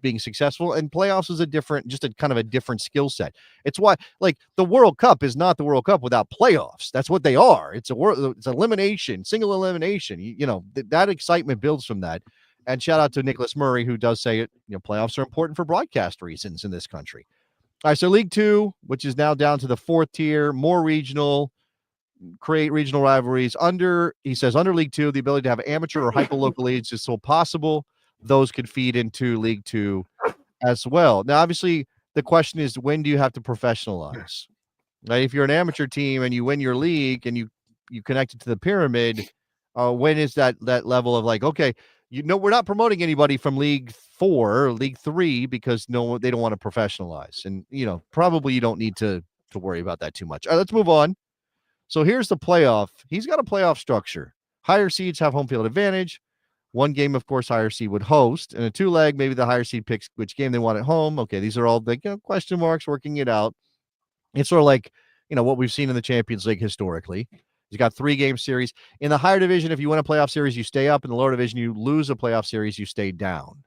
being successful, and playoffs is just a kind of a different skill set. It's why, like, the World Cup is not the World Cup without playoffs. That's what they are. It's elimination, single elimination. That excitement builds from that. And shout out to Nicholas Murray, who does say it. Playoffs are important for broadcast reasons in this country. All right, so League Two, which is now down to the 4th tier, more regional, create regional rivalries. He says under League Two, the ability to have amateur or hyper-local leagues is still possible. Those could feed into League Two as well. Now, obviously, the question is, when do you have to professionalize? Right? If you're an amateur team and you win your league and you connect it to the pyramid, when is that level of like, okay, we're not promoting anybody from League 4 or League 3 because they don't want to professionalize. And, probably you don't need to worry about that too much. All right, let's move on. So here's the playoff. He's got a playoff structure. Higher seeds have home field advantage. 1 game, of course, higher seed would host. And a 2-leg, maybe the higher seed picks which game they want at home. Okay, these are all the question marks, working it out. It's sort of like, what we've seen in the Champions League historically. He's got 3-game series. In the higher division, if you win a playoff series, you stay up. In the lower division, you lose a playoff series, you stay down.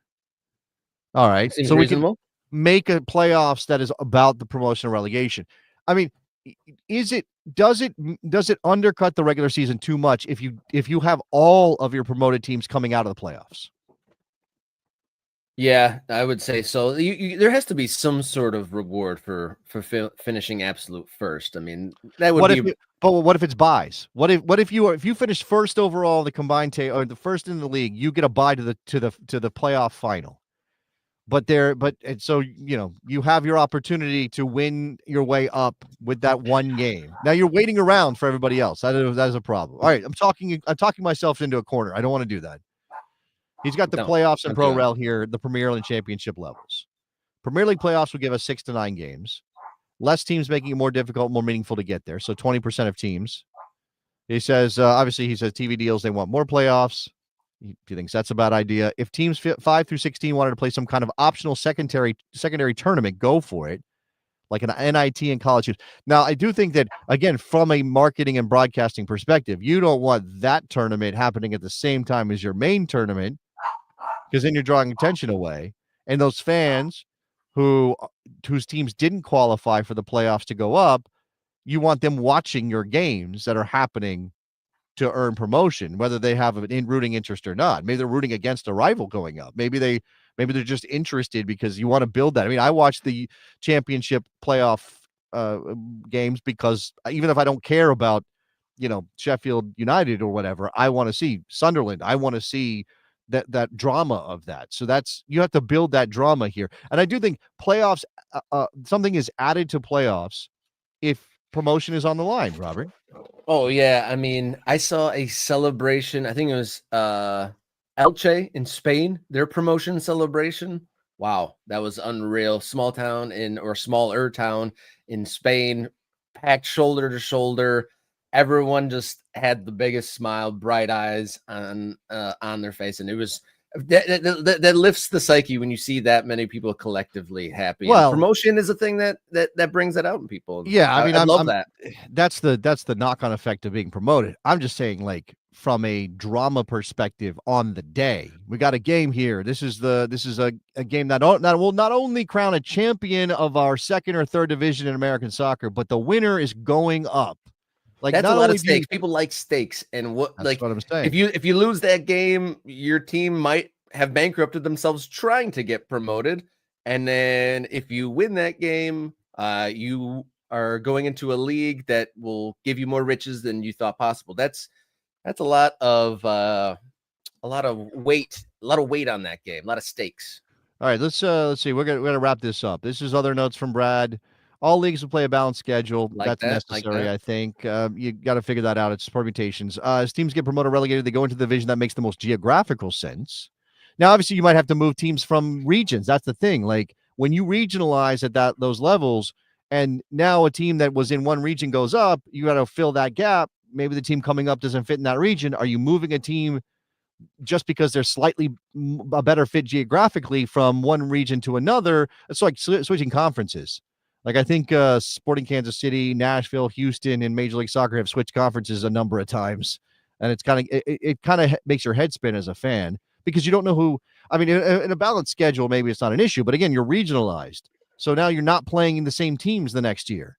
All right. Seems so reasonable. We can make a playoffs that is about the promotion or relegation. I mean, does it undercut the regular season too much if you have all of your promoted teams coming out of the playoffs? Yeah, I would say so. There has to be some sort of reward for finishing absolute first. I mean, that would But what if it's buys? What if you finish first overall in the combined or the first in the league, you get a bye to the playoff final. So you have your opportunity to win your way up with that 1 game. Now you're waiting around for everybody else. That is a problem. All right, I'm talking myself into a corner. I don't want to do that. He's got the playoffs and Pro Rel here, the Premier and Championship levels. Premier League playoffs will give us 6 to 9 games. Less teams, making it more difficult, more meaningful to get there. So 20% of teams. He says, obviously, TV deals, they want more playoffs. He thinks that's a bad idea. If teams 5 through 16 wanted to play some kind of optional secondary tournament, go for it, like an NIT in college. Now, I do think that, again, from a marketing and broadcasting perspective, you don't want that tournament happening at the same time as your main tournament, because then you're drawing attention away. And those fans whose teams didn't qualify for the playoffs to go up, you want them watching your games that are happening to earn promotion, whether they have an rooting interest or not. Maybe they're rooting against a rival going up. Maybe Maybe they're just interested because you want to build that. I mean, I watch the championship playoff games because even if I don't care about, Sheffield United or whatever, I want to see Sunderland. I want to see that drama of that. So you have to build that drama here. And I do think playoffs, something is added to playoffs if promotion is on the line, Robert. Oh yeah, I mean, I saw a celebration. I think it was Elche in Spain, their promotion celebration. Wow, that was unreal. Small town or smaller town in Spain, packed shoulder to shoulder. Everyone just had the biggest smile, bright eyes on their face, and it was that lifts the psyche when you see that many people collectively happy. Well, and promotion is a thing that brings that out in people. Yeah, I mean, I love that. That's the knock-on effect of being promoted. I'm just saying, like, from a drama perspective on the day, we got a game here. This is a game that will not only crown a champion of our second or third division in American soccer, but the winner is going up. Like, that's not a lot only of stakes. People like stakes, and what I'm saying. If you lose that game, your team might have bankrupted themselves trying to get promoted, and then if you win that game, you are going into a league that will give you more riches than you thought possible. That's a lot of weight on that game, a lot of stakes. All right, let's see. We're gonna wrap this up. This is other notes from Brad. All leagues will play a balanced schedule. That's necessary, I think. You got to figure that out. It's permutations. As teams get promoted or relegated, they go into the division that makes the most geographical sense. Now, obviously, you might have to move teams from regions. That's the thing. Like, when you regionalize at those levels, and now a team that was in one region goes up, you got to fill that gap. Maybe the team coming up doesn't fit in that region. Are you moving a team just because they're slightly a better fit geographically from one region to another? It's like switching conferences. Like, I think Sporting Kansas City, Nashville, Houston, and Major League Soccer have switched conferences a number of times, and it's kind of makes your head spin as a fan because you don't know who. I mean, in a balanced schedule, maybe it's not an issue, but again, you're regionalized, so now you're not playing in the same teams the next year.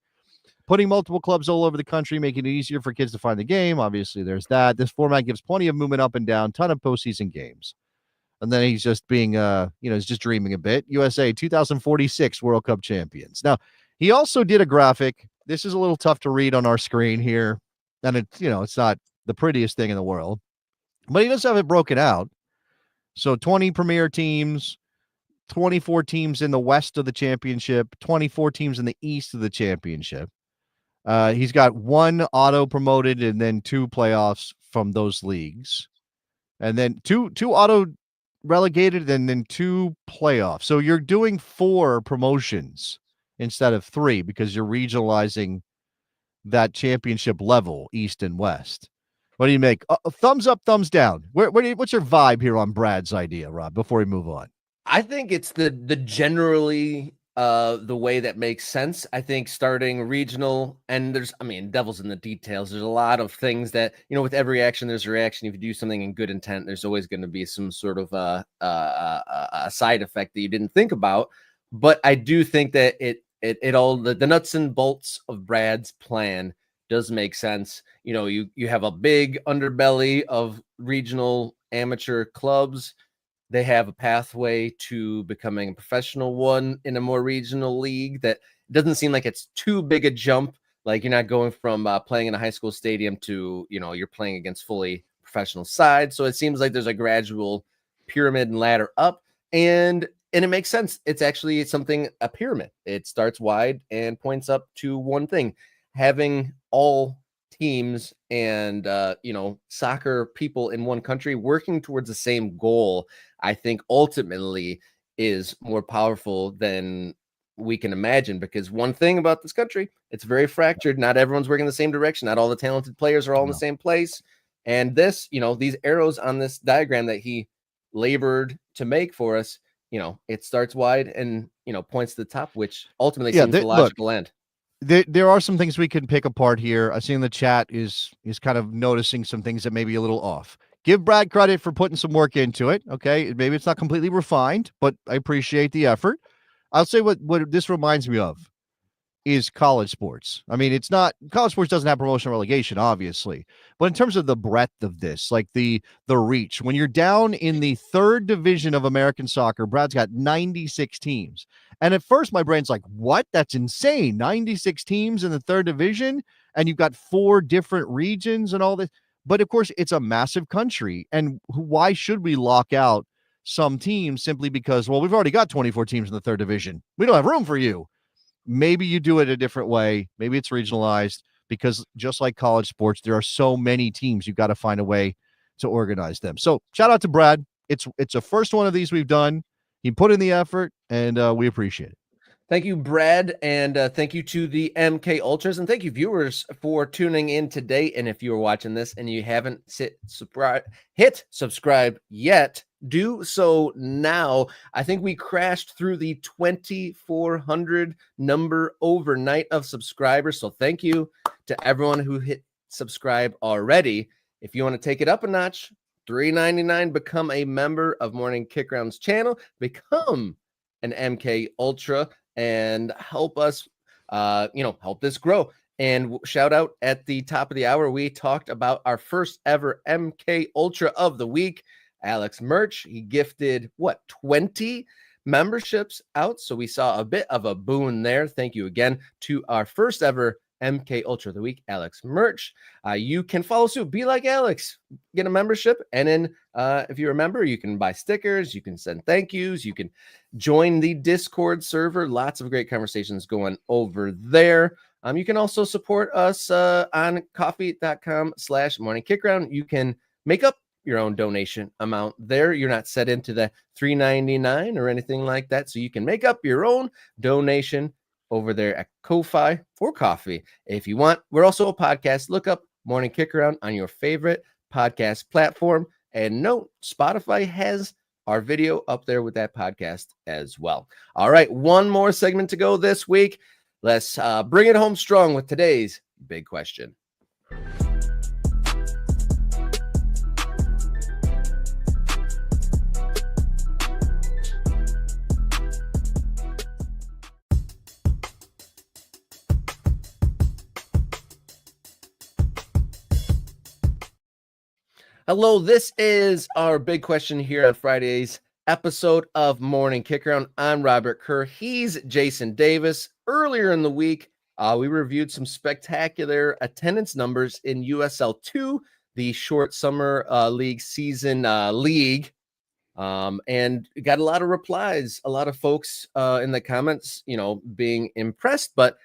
Putting multiple clubs all over the country, making it easier for kids to find the game. Obviously, there's that. This format gives plenty of movement up and down, ton of postseason games. And then he's just being, he's just dreaming a bit. USA 2046 World Cup champions. Now, he also did a graphic. This is a little tough to read on our screen here. And it's not the prettiest thing in the world, but he does have it broken out. So 20 premier teams, 24 teams in the west of the championship, 24 teams in the east of the championship. He's got one auto promoted and then 2 playoffs from those leagues. And then two auto relegated and then 2 playoffs. So you're doing 4 promotions instead of 3 because you're regionalizing that championship level, east and west. What do you make? Thumbs up, thumbs down. What's your vibe here on Brad's idea, Rob, before we move on? I think it's the generally the way that makes sense. I think starting regional, and devil's in the details. There's a lot of things that, with every action, there's a reaction. If you do something in good intent, there's always going to be some sort of a side effect that you didn't think about. But I do think that it all, the nuts and bolts of Brad's plan does make sense. You have a big underbelly of regional amateur clubs. They have a pathway to becoming a professional one in a more regional league that doesn't seem like it's too big a jump. Like, you're not going from playing in a high school stadium to, you're playing against fully professional sides. So it seems like there's a gradual pyramid and ladder up, and it makes sense. It's actually a pyramid. It starts wide and points up to one thing. Having all teams and soccer people in one country working towards the same goal, I think ultimately is more powerful than we can imagine, because one thing about this country, it's very fractured. Not everyone's working in the same direction. Not all the talented players are all in the same place. And this, these arrows on this diagram that he labored to make for us, it starts wide and, points to the top, which ultimately seems the logical end. There are some things we can pick apart here. I see in the chat is kind of noticing some things that may be a little off. Give Brad credit for putting some work into it. Okay, maybe it's not completely refined, but I appreciate the effort. I'll say what this reminds me of is college sports. I mean, it's not college sports doesn't have promotion relegation, obviously, but in terms of the breadth of this, like the reach, when you're down in the third division of American soccer, Brad's got 96 teams. And at first my brain's like, what? That's insane. 96 teams in the third division, and you've got 4 different regions and all this. But of course, it's a massive country. And why should we lock out some teams simply because, well, we've already got 24 teams in the third division. We don't have room for you. Maybe you do it a different way. Maybe it's regionalized, because just like college sports, there are so many teams. You've got to find a way to organize them. So shout out to Brad. It's a first one of these we've done. He put in the effort, and we appreciate it. Thank you, Brad, and thank you to the MK Ultras, and thank you, viewers, for tuning in today. And if you are watching this and you haven't hit subscribe yet, do so now. I think we crashed through the 2,400 number overnight of subscribers, so thank you to everyone who hit subscribe already. If you want to take it up a notch, $3.99, become a member of Morning Kickaround's channel, become an MK Ultra, and help us, help this grow. And shout out at the top of the hour, we talked about our first ever MK Ultra of the week, Alex Merch. He gifted 20 memberships out, so we saw a bit of a boon there. Thank you again to our first ever MK Ultra of the week, Alex Merch. You can follow suit, be like Alex, get a membership, and then if you remember, you can buy stickers, you can send thank yous, you can join the Discord server. Lots of great conversations going over there. You can also support us on coffee.com/morningkickaround. You can make up your own donation amount there. You're not set into the $3.99 or anything like that, so you can make up your own donation over there at Ko-Fi or Coffee if you want. We're also a podcast. Look up Morning Kickaround on your favorite podcast platform. And note, Spotify has our video up there with that podcast as well. All right, one more segment to go this week. Let's bring it home strong with today's big question. Hello, this is our big question here on Friday's episode of Morning Kickaround. I'm Robert Kerr. He's Jason Davis. Earlier in the week, we reviewed some spectacular attendance numbers in USL 2, the short summer league season league, and got a lot of replies, a lot of folks in the comments, being impressed, but,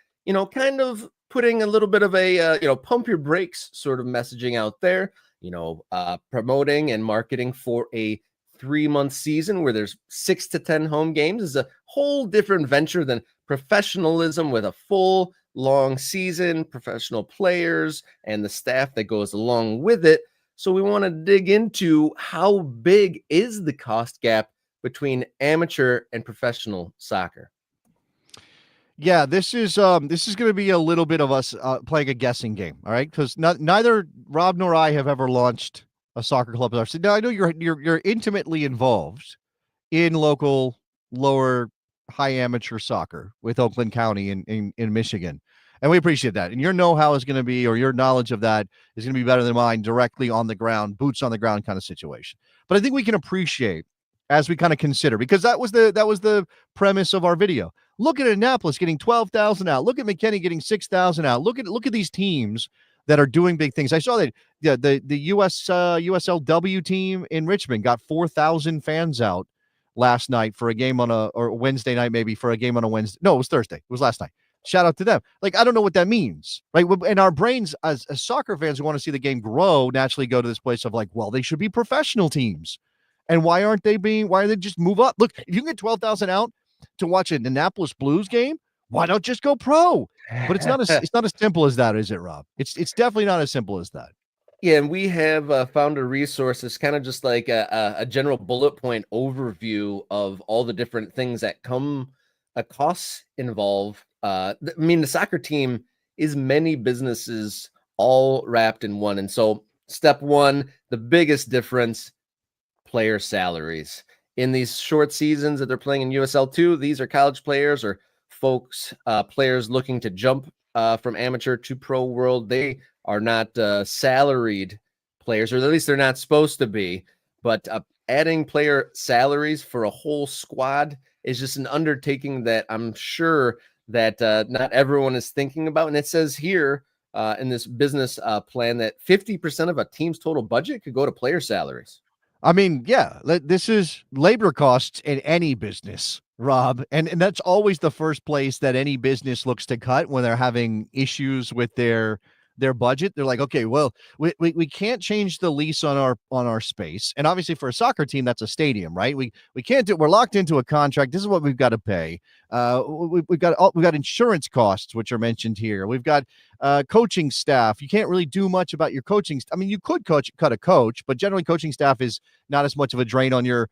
kind of putting a little bit of a, pump your brakes sort of messaging out there. Promoting and marketing for a 3-month season where there's 6 to 10 home games is a whole different venture than professionalism with a full long season, professional players, and the staff that goes along with it. So we want to dig into how big is the cost gap between amateur and professional soccer. Yeah, this is going to be a little bit of us playing a guessing game, all right? Because neither Rob nor I have ever launched a soccer club. Now I know you're intimately involved in local lower high amateur soccer with Oakland County in Michigan, and we appreciate that. And your know-how is going to be, or your knowledge of that is going to be better than mine, directly on the ground, boots on the ground kind of situation. But I think we can appreciate as we kind of consider, because that was the premise of our video. Look at Annapolis getting 12,000 out. Look at McKinney getting 6,000 out. Look at these teams that are doing big things. I saw that the USLW team in Richmond got 4,000 fans out last night for a game or Wednesday night, maybe for a game on a Wednesday. No, it was Thursday. It was last night. Shout out to them. Like, I don't know what that means, right? And our brains as soccer fans who want to see the game grow naturally go to this place of like, well, they should be professional teams. And why are they just move up? Look, if you can get 12,000 out to watch an Annapolis Blues game, why don't just go pro? But it's not as simple as that, is it, Rob? It's definitely not as simple as that. Yeah, and we have found a resource that's kind of just like a general bullet point overview of all the different things that costs involve. The soccer team is many businesses all wrapped in one. And so step one, the biggest difference, player salaries. In these short seasons that they're playing in USL 2, these are college players or folks, players looking to jump from amateur to pro world, they are not salaried players, or at least they're not supposed to be. But adding player salaries for a whole squad is just an undertaking that I'm sure that not everyone is thinking about. And it says here in this business plan that 50% of a team's total budget could go to player salaries. I mean, yeah, this is labor costs in any business, Rob. And that's always the first place that any business looks to cut when they're having issues with their budget. They're like, okay, well, we can't change the lease on our space. And obviously for a soccer team, that's a stadium, right? We can't we're locked into a contract. This is what we've got to pay. We've got insurance costs, which are mentioned here. We've got coaching staff. You can't really do much about your coaching. I mean, you could cut a coach, but generally coaching staff is not as much of a drain on your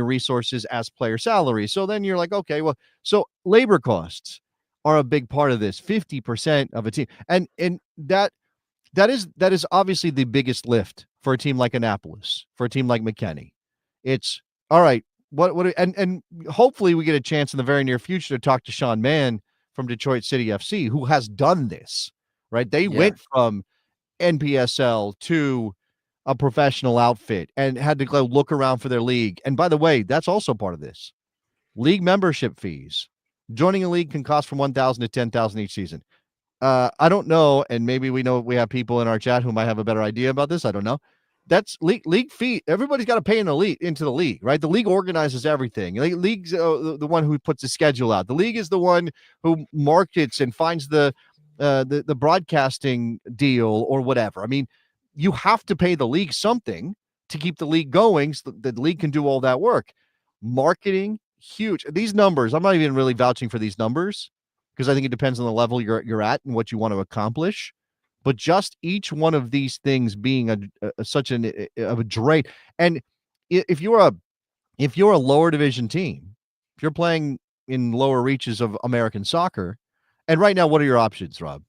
resources as player salaries. So then you're like, okay, well, so labor costs are a big part of this. 50% of a team, and that is obviously the biggest lift for a team like Annapolis, for a team like McKinney. It's all right. And hopefully we get a chance in the very near future to talk to Sean Mann from Detroit City FC, who has done this, right? They went from NPSL to a professional outfit and had to go look around for their league. And by the way, that's also part of this. League membership fees. Joining a league can cost from $1,000 to $10,000 each season. I don't know, and maybe we have people in our chat who might have a better idea about this. I don't know. That's league fee. Everybody's got to pay into the league, right? The league organizes everything. League's the one who puts the schedule out. The league is the one who markets and finds the broadcasting deal or whatever. I mean, you have to pay the league something to keep the league going so that the league can do all that work. Marketing, huge. These numbers, I'm not even really vouching for these numbers because I think it depends on the level you're at and what you want to accomplish. But just each one of these things being such a drain. And if you're a lower division team, if you're playing in lower reaches of American soccer, and right now, what are your options, Rob?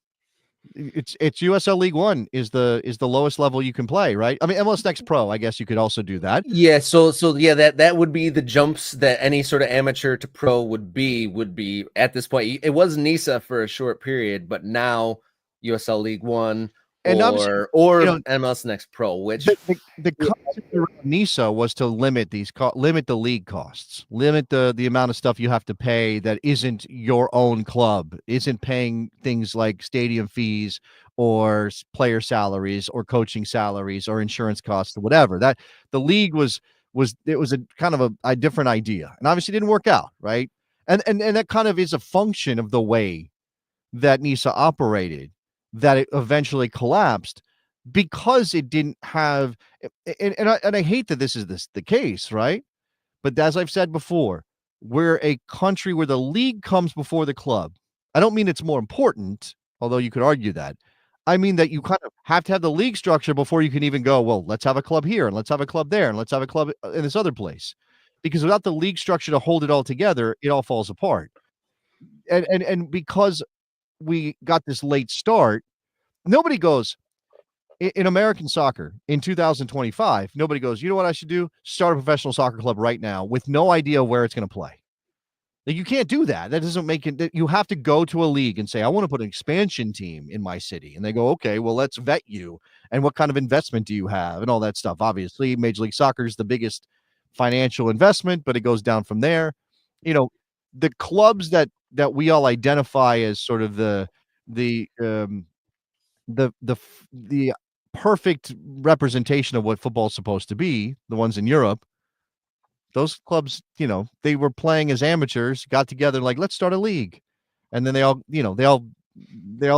It's USL League One is the lowest level you can play, right? I mean, MLS Next Pro, I guess you could also do that. Yeah, so yeah, that would be the jumps that any sort of amateur to pro would be at this point. It was NISA for a short period, but now USL League One And or MLS Next Pro, which the concept around NISA was to limit limit the league costs, limit the amount of stuff you have to pay that isn't your own club, isn't paying things like stadium fees or player salaries or coaching salaries or insurance costs or whatever. That the league was a kind of a different idea, and obviously didn't work out, right? And that kind of is a function of the way that NISA operated, that it eventually collapsed because it didn't have, and I hate that this is the case, right? But as I've said before, we're a country where the league comes before the club. I don't mean it's more important, although you could argue that. I mean that you kind of have to have the league structure before you can even go, well, let's have a club here and let's have a club there and let's have a club in this other place. Because without the league structure to hold it all together, it all falls apart. And because we got this late start, nobody goes in American soccer in 2025. Nobody goes, you know what I should do? Start a professional soccer club right now with no idea where it's going to play. Like, you can't do that. That doesn't make it. You have to go to a league and say, I want to put an expansion team in my city. And they go, okay, well, let's vet you. And what kind of investment do you have? And all that stuff. Obviously, Major League Soccer is the biggest financial investment, but it goes down from there. You know, the clubs that we all identify as sort of the perfect representation of what football's supposed to be, the ones in Europe, those clubs, you know, they were playing as amateurs, got together like, let's start a league. And then they all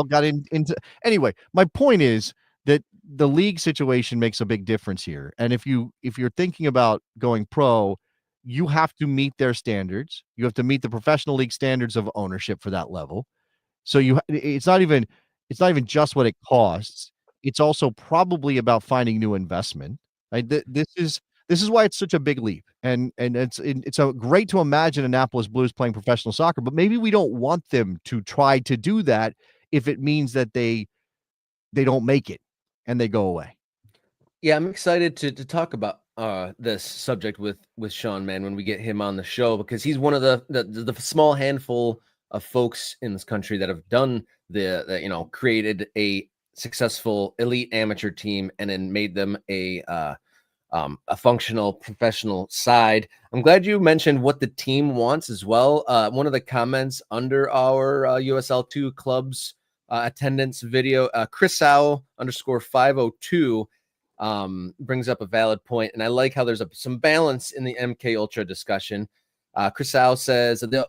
got into anyway. My point is that the league situation makes a big difference here. And if you're thinking about going pro, you have to meet their standards. You have to meet the professional league standards of ownership for that level. So it's not even just what it costs. It's also probably about finding new investment. Right? This is why it's such a big leap. And it's great to imagine Annapolis Blues playing professional soccer, but maybe we don't want them to try to do that if it means that they don't make it and they go away. Yeah, I'm excited to talk about this subject with Sean Mann when we get him on the show, because he's one of the small handful of folks in this country that have done created a successful elite amateur team and then made them a functional professional side. I'm glad you mentioned what the team wants as well. One of the comments under our USL2 clubs attendance video, Chris Howe _502 brings up a valid point, and I like how there's some balance in the MK Ultra discussion. Chris Howe says the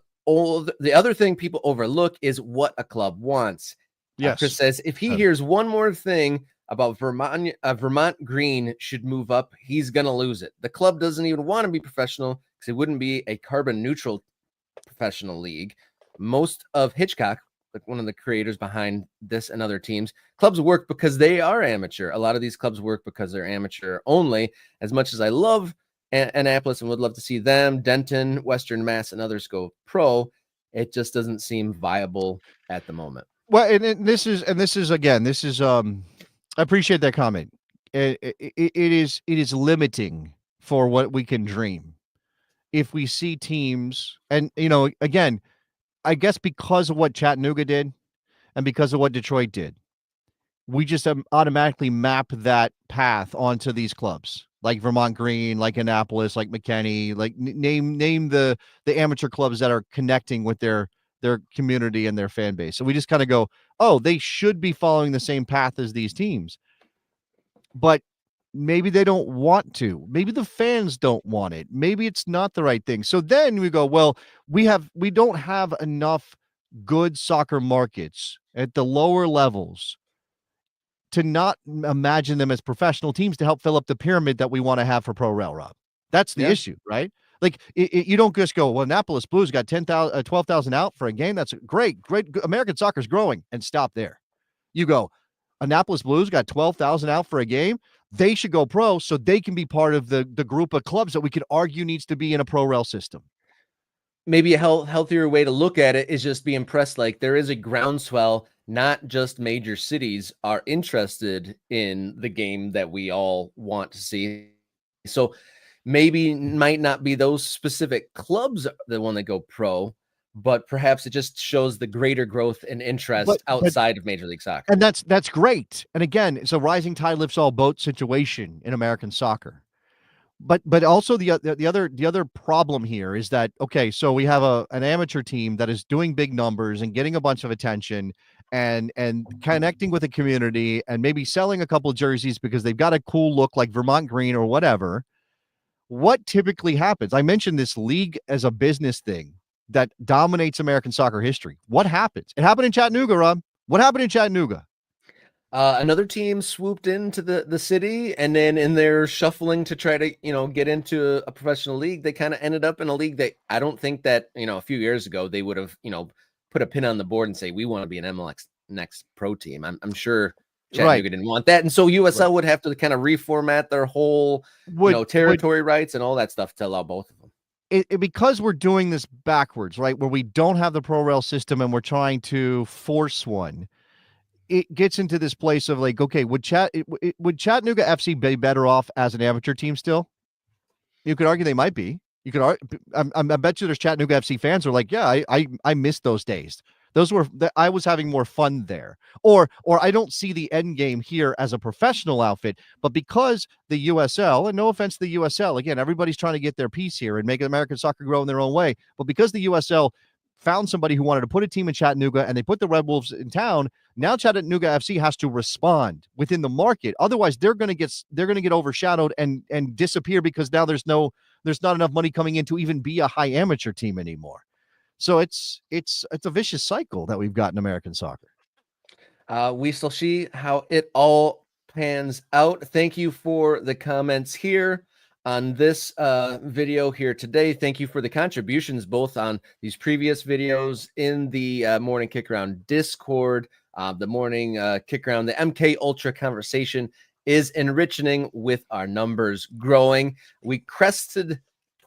other thing people overlook is what a club wants. Yes. Chris says if he hears one more thing about Vermont Green should move up, he's going to lose it. The club doesn't even want to be professional because it wouldn't be a carbon neutral professional league. Most of Hitchcock, like one of the creators behind this and other teams, clubs work because they are amateur. A lot of these clubs work because they're amateur only. As much as I love Annapolis and would love to see them, Denton, Western Mass, and others go pro, it just doesn't seem viable at the moment. Well, and this is I appreciate that comment. It is limiting for what we can dream. If we see teams, and again, I guess because of what Chattanooga did and because of what Detroit did, we just automatically map that path onto these clubs like Vermont Green, like Annapolis, like McKinney, like name the amateur clubs that are connecting with their community and their fan base. So we just kind of go, oh, they should be following the same path as these teams. But maybe they don't want to. Maybe the fans don't want it. Maybe it's not the right thing. So then we go, well, we don't have enough good soccer markets at the lower levels to not imagine them as professional teams to help fill up the pyramid that we want to have for Pro Rel, Rob. That's the issue, right? Like you don't just go, well, Annapolis Blues got 12,000 out for a game. That's great. American soccer's growing, and stop there. You go, Annapolis Blues got 12,000 out for a game. They should go pro so they can be part of the group of clubs that we could argue needs to be in a Pro Rel system. Maybe a healthier way to look at it is just be impressed. Like there is a groundswell, not just major cities are interested in the game that we all want to see. So maybe might not be those specific clubs the one that go pro, but perhaps it just shows the greater growth and interest outside of Major League Soccer. And that's great. And again, it's a rising tide lifts all boats situation in American soccer. But also the other problem here is that, okay, so we have an amateur team that is doing big numbers and getting a bunch of attention and connecting with the community and maybe selling a couple of jerseys because they've got a cool look like Vermont Green or whatever. What typically happens? I mentioned this league as a business thing that dominates American soccer history. What happens? It happened in Chattanooga, Rob. What happened in Chattanooga? Another team swooped into the city, and then in their shuffling to try to, get into a professional league, they kind of ended up in a league that I don't think that, a few years ago they would have, put a pin on the board and say, we want to be an MLS next pro team. I'm sure Chattanooga didn't want that. And so USL would have to kind of reformat their whole, territory rights and all that stuff to allow both of them. Because we're doing this backwards, right? Where we don't have the Pro Rel system and we're trying to force one. It gets into this place of like, okay, would Chattanooga FC be better off as an amateur team still? You could argue they might be. You could I bet you there's Chattanooga FC fans who are like, yeah, I miss those days. I was having more fun there. Or I don't see the end game here as a professional outfit, but because the USL, and no offense to the USL, again, everybody's trying to get their piece here and make American soccer grow in their own way. But because the USL found somebody who wanted to put a team in Chattanooga and they put the Red Wolves in town, now Chattanooga FC has to respond within the market. Otherwise, they're going to get overshadowed and disappear because now there's not enough money coming in to even be a high amateur team anymore. So it's a vicious cycle that we've got in American soccer. We shall see how it all pans out. Thank you for the comments here on this video here today. Thank you for the contributions both on these previous videos in the Morning Kickaround Discord. The Morning Kickaround, the MK Ultra conversation is enriching with our numbers growing. We crested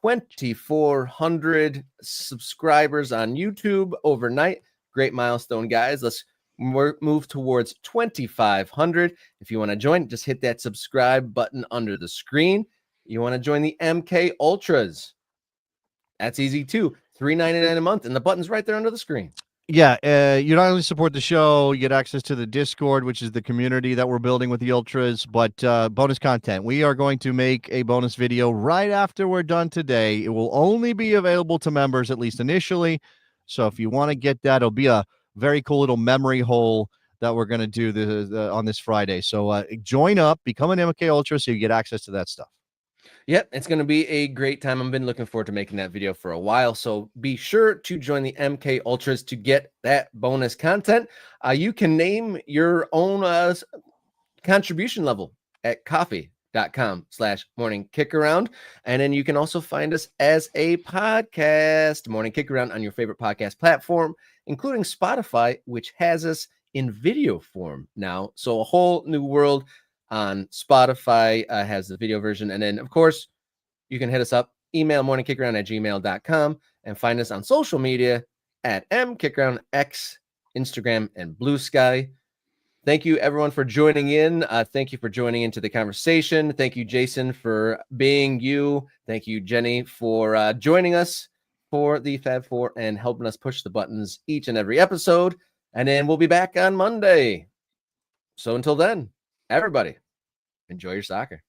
2,400 subscribers on YouTube overnight. Great milestone, guys. Let's move towards 2,500. If you want to join, just hit that subscribe button under the screen. You want to join the MK Ultras? That's easy too. $3.99 a month, and the button's right there under the screen. Yeah, you not only support the show, you get access to the Discord, which is the community that we're building with the Ultras, but bonus content. We are going to make a bonus video right after we're done today. It will only be available to members, at least initially. So if you want to get that, it'll be a very cool little memory hole that we're going to do on this Friday. So join up, become an MK Ultra so you get access to that stuff. Yep, it's going to be a great time. I've been looking forward to making that video for a while. So be sure to join the MK Ultras to get that bonus content. You can name your own contribution level at coffee.com/morning kickaround. And then you can also find us as a podcast, Morning Kickaround, on your favorite podcast platform, including Spotify, which has us in video form now. So a whole new world. On Spotify has the video version. And then, of course, you can hit us up, email morningkickaround@gmail.com, and find us on social media at mkickaroundx, Instagram, and Blue Sky. Thank you, everyone, for joining in. Thank you for joining into the conversation. Thank you, Jason, for being you. Thank you, Jenny, for joining us for the Fab Four and helping us push the buttons each and every episode. And then we'll be back on Monday. So until then, everybody, enjoy your soccer.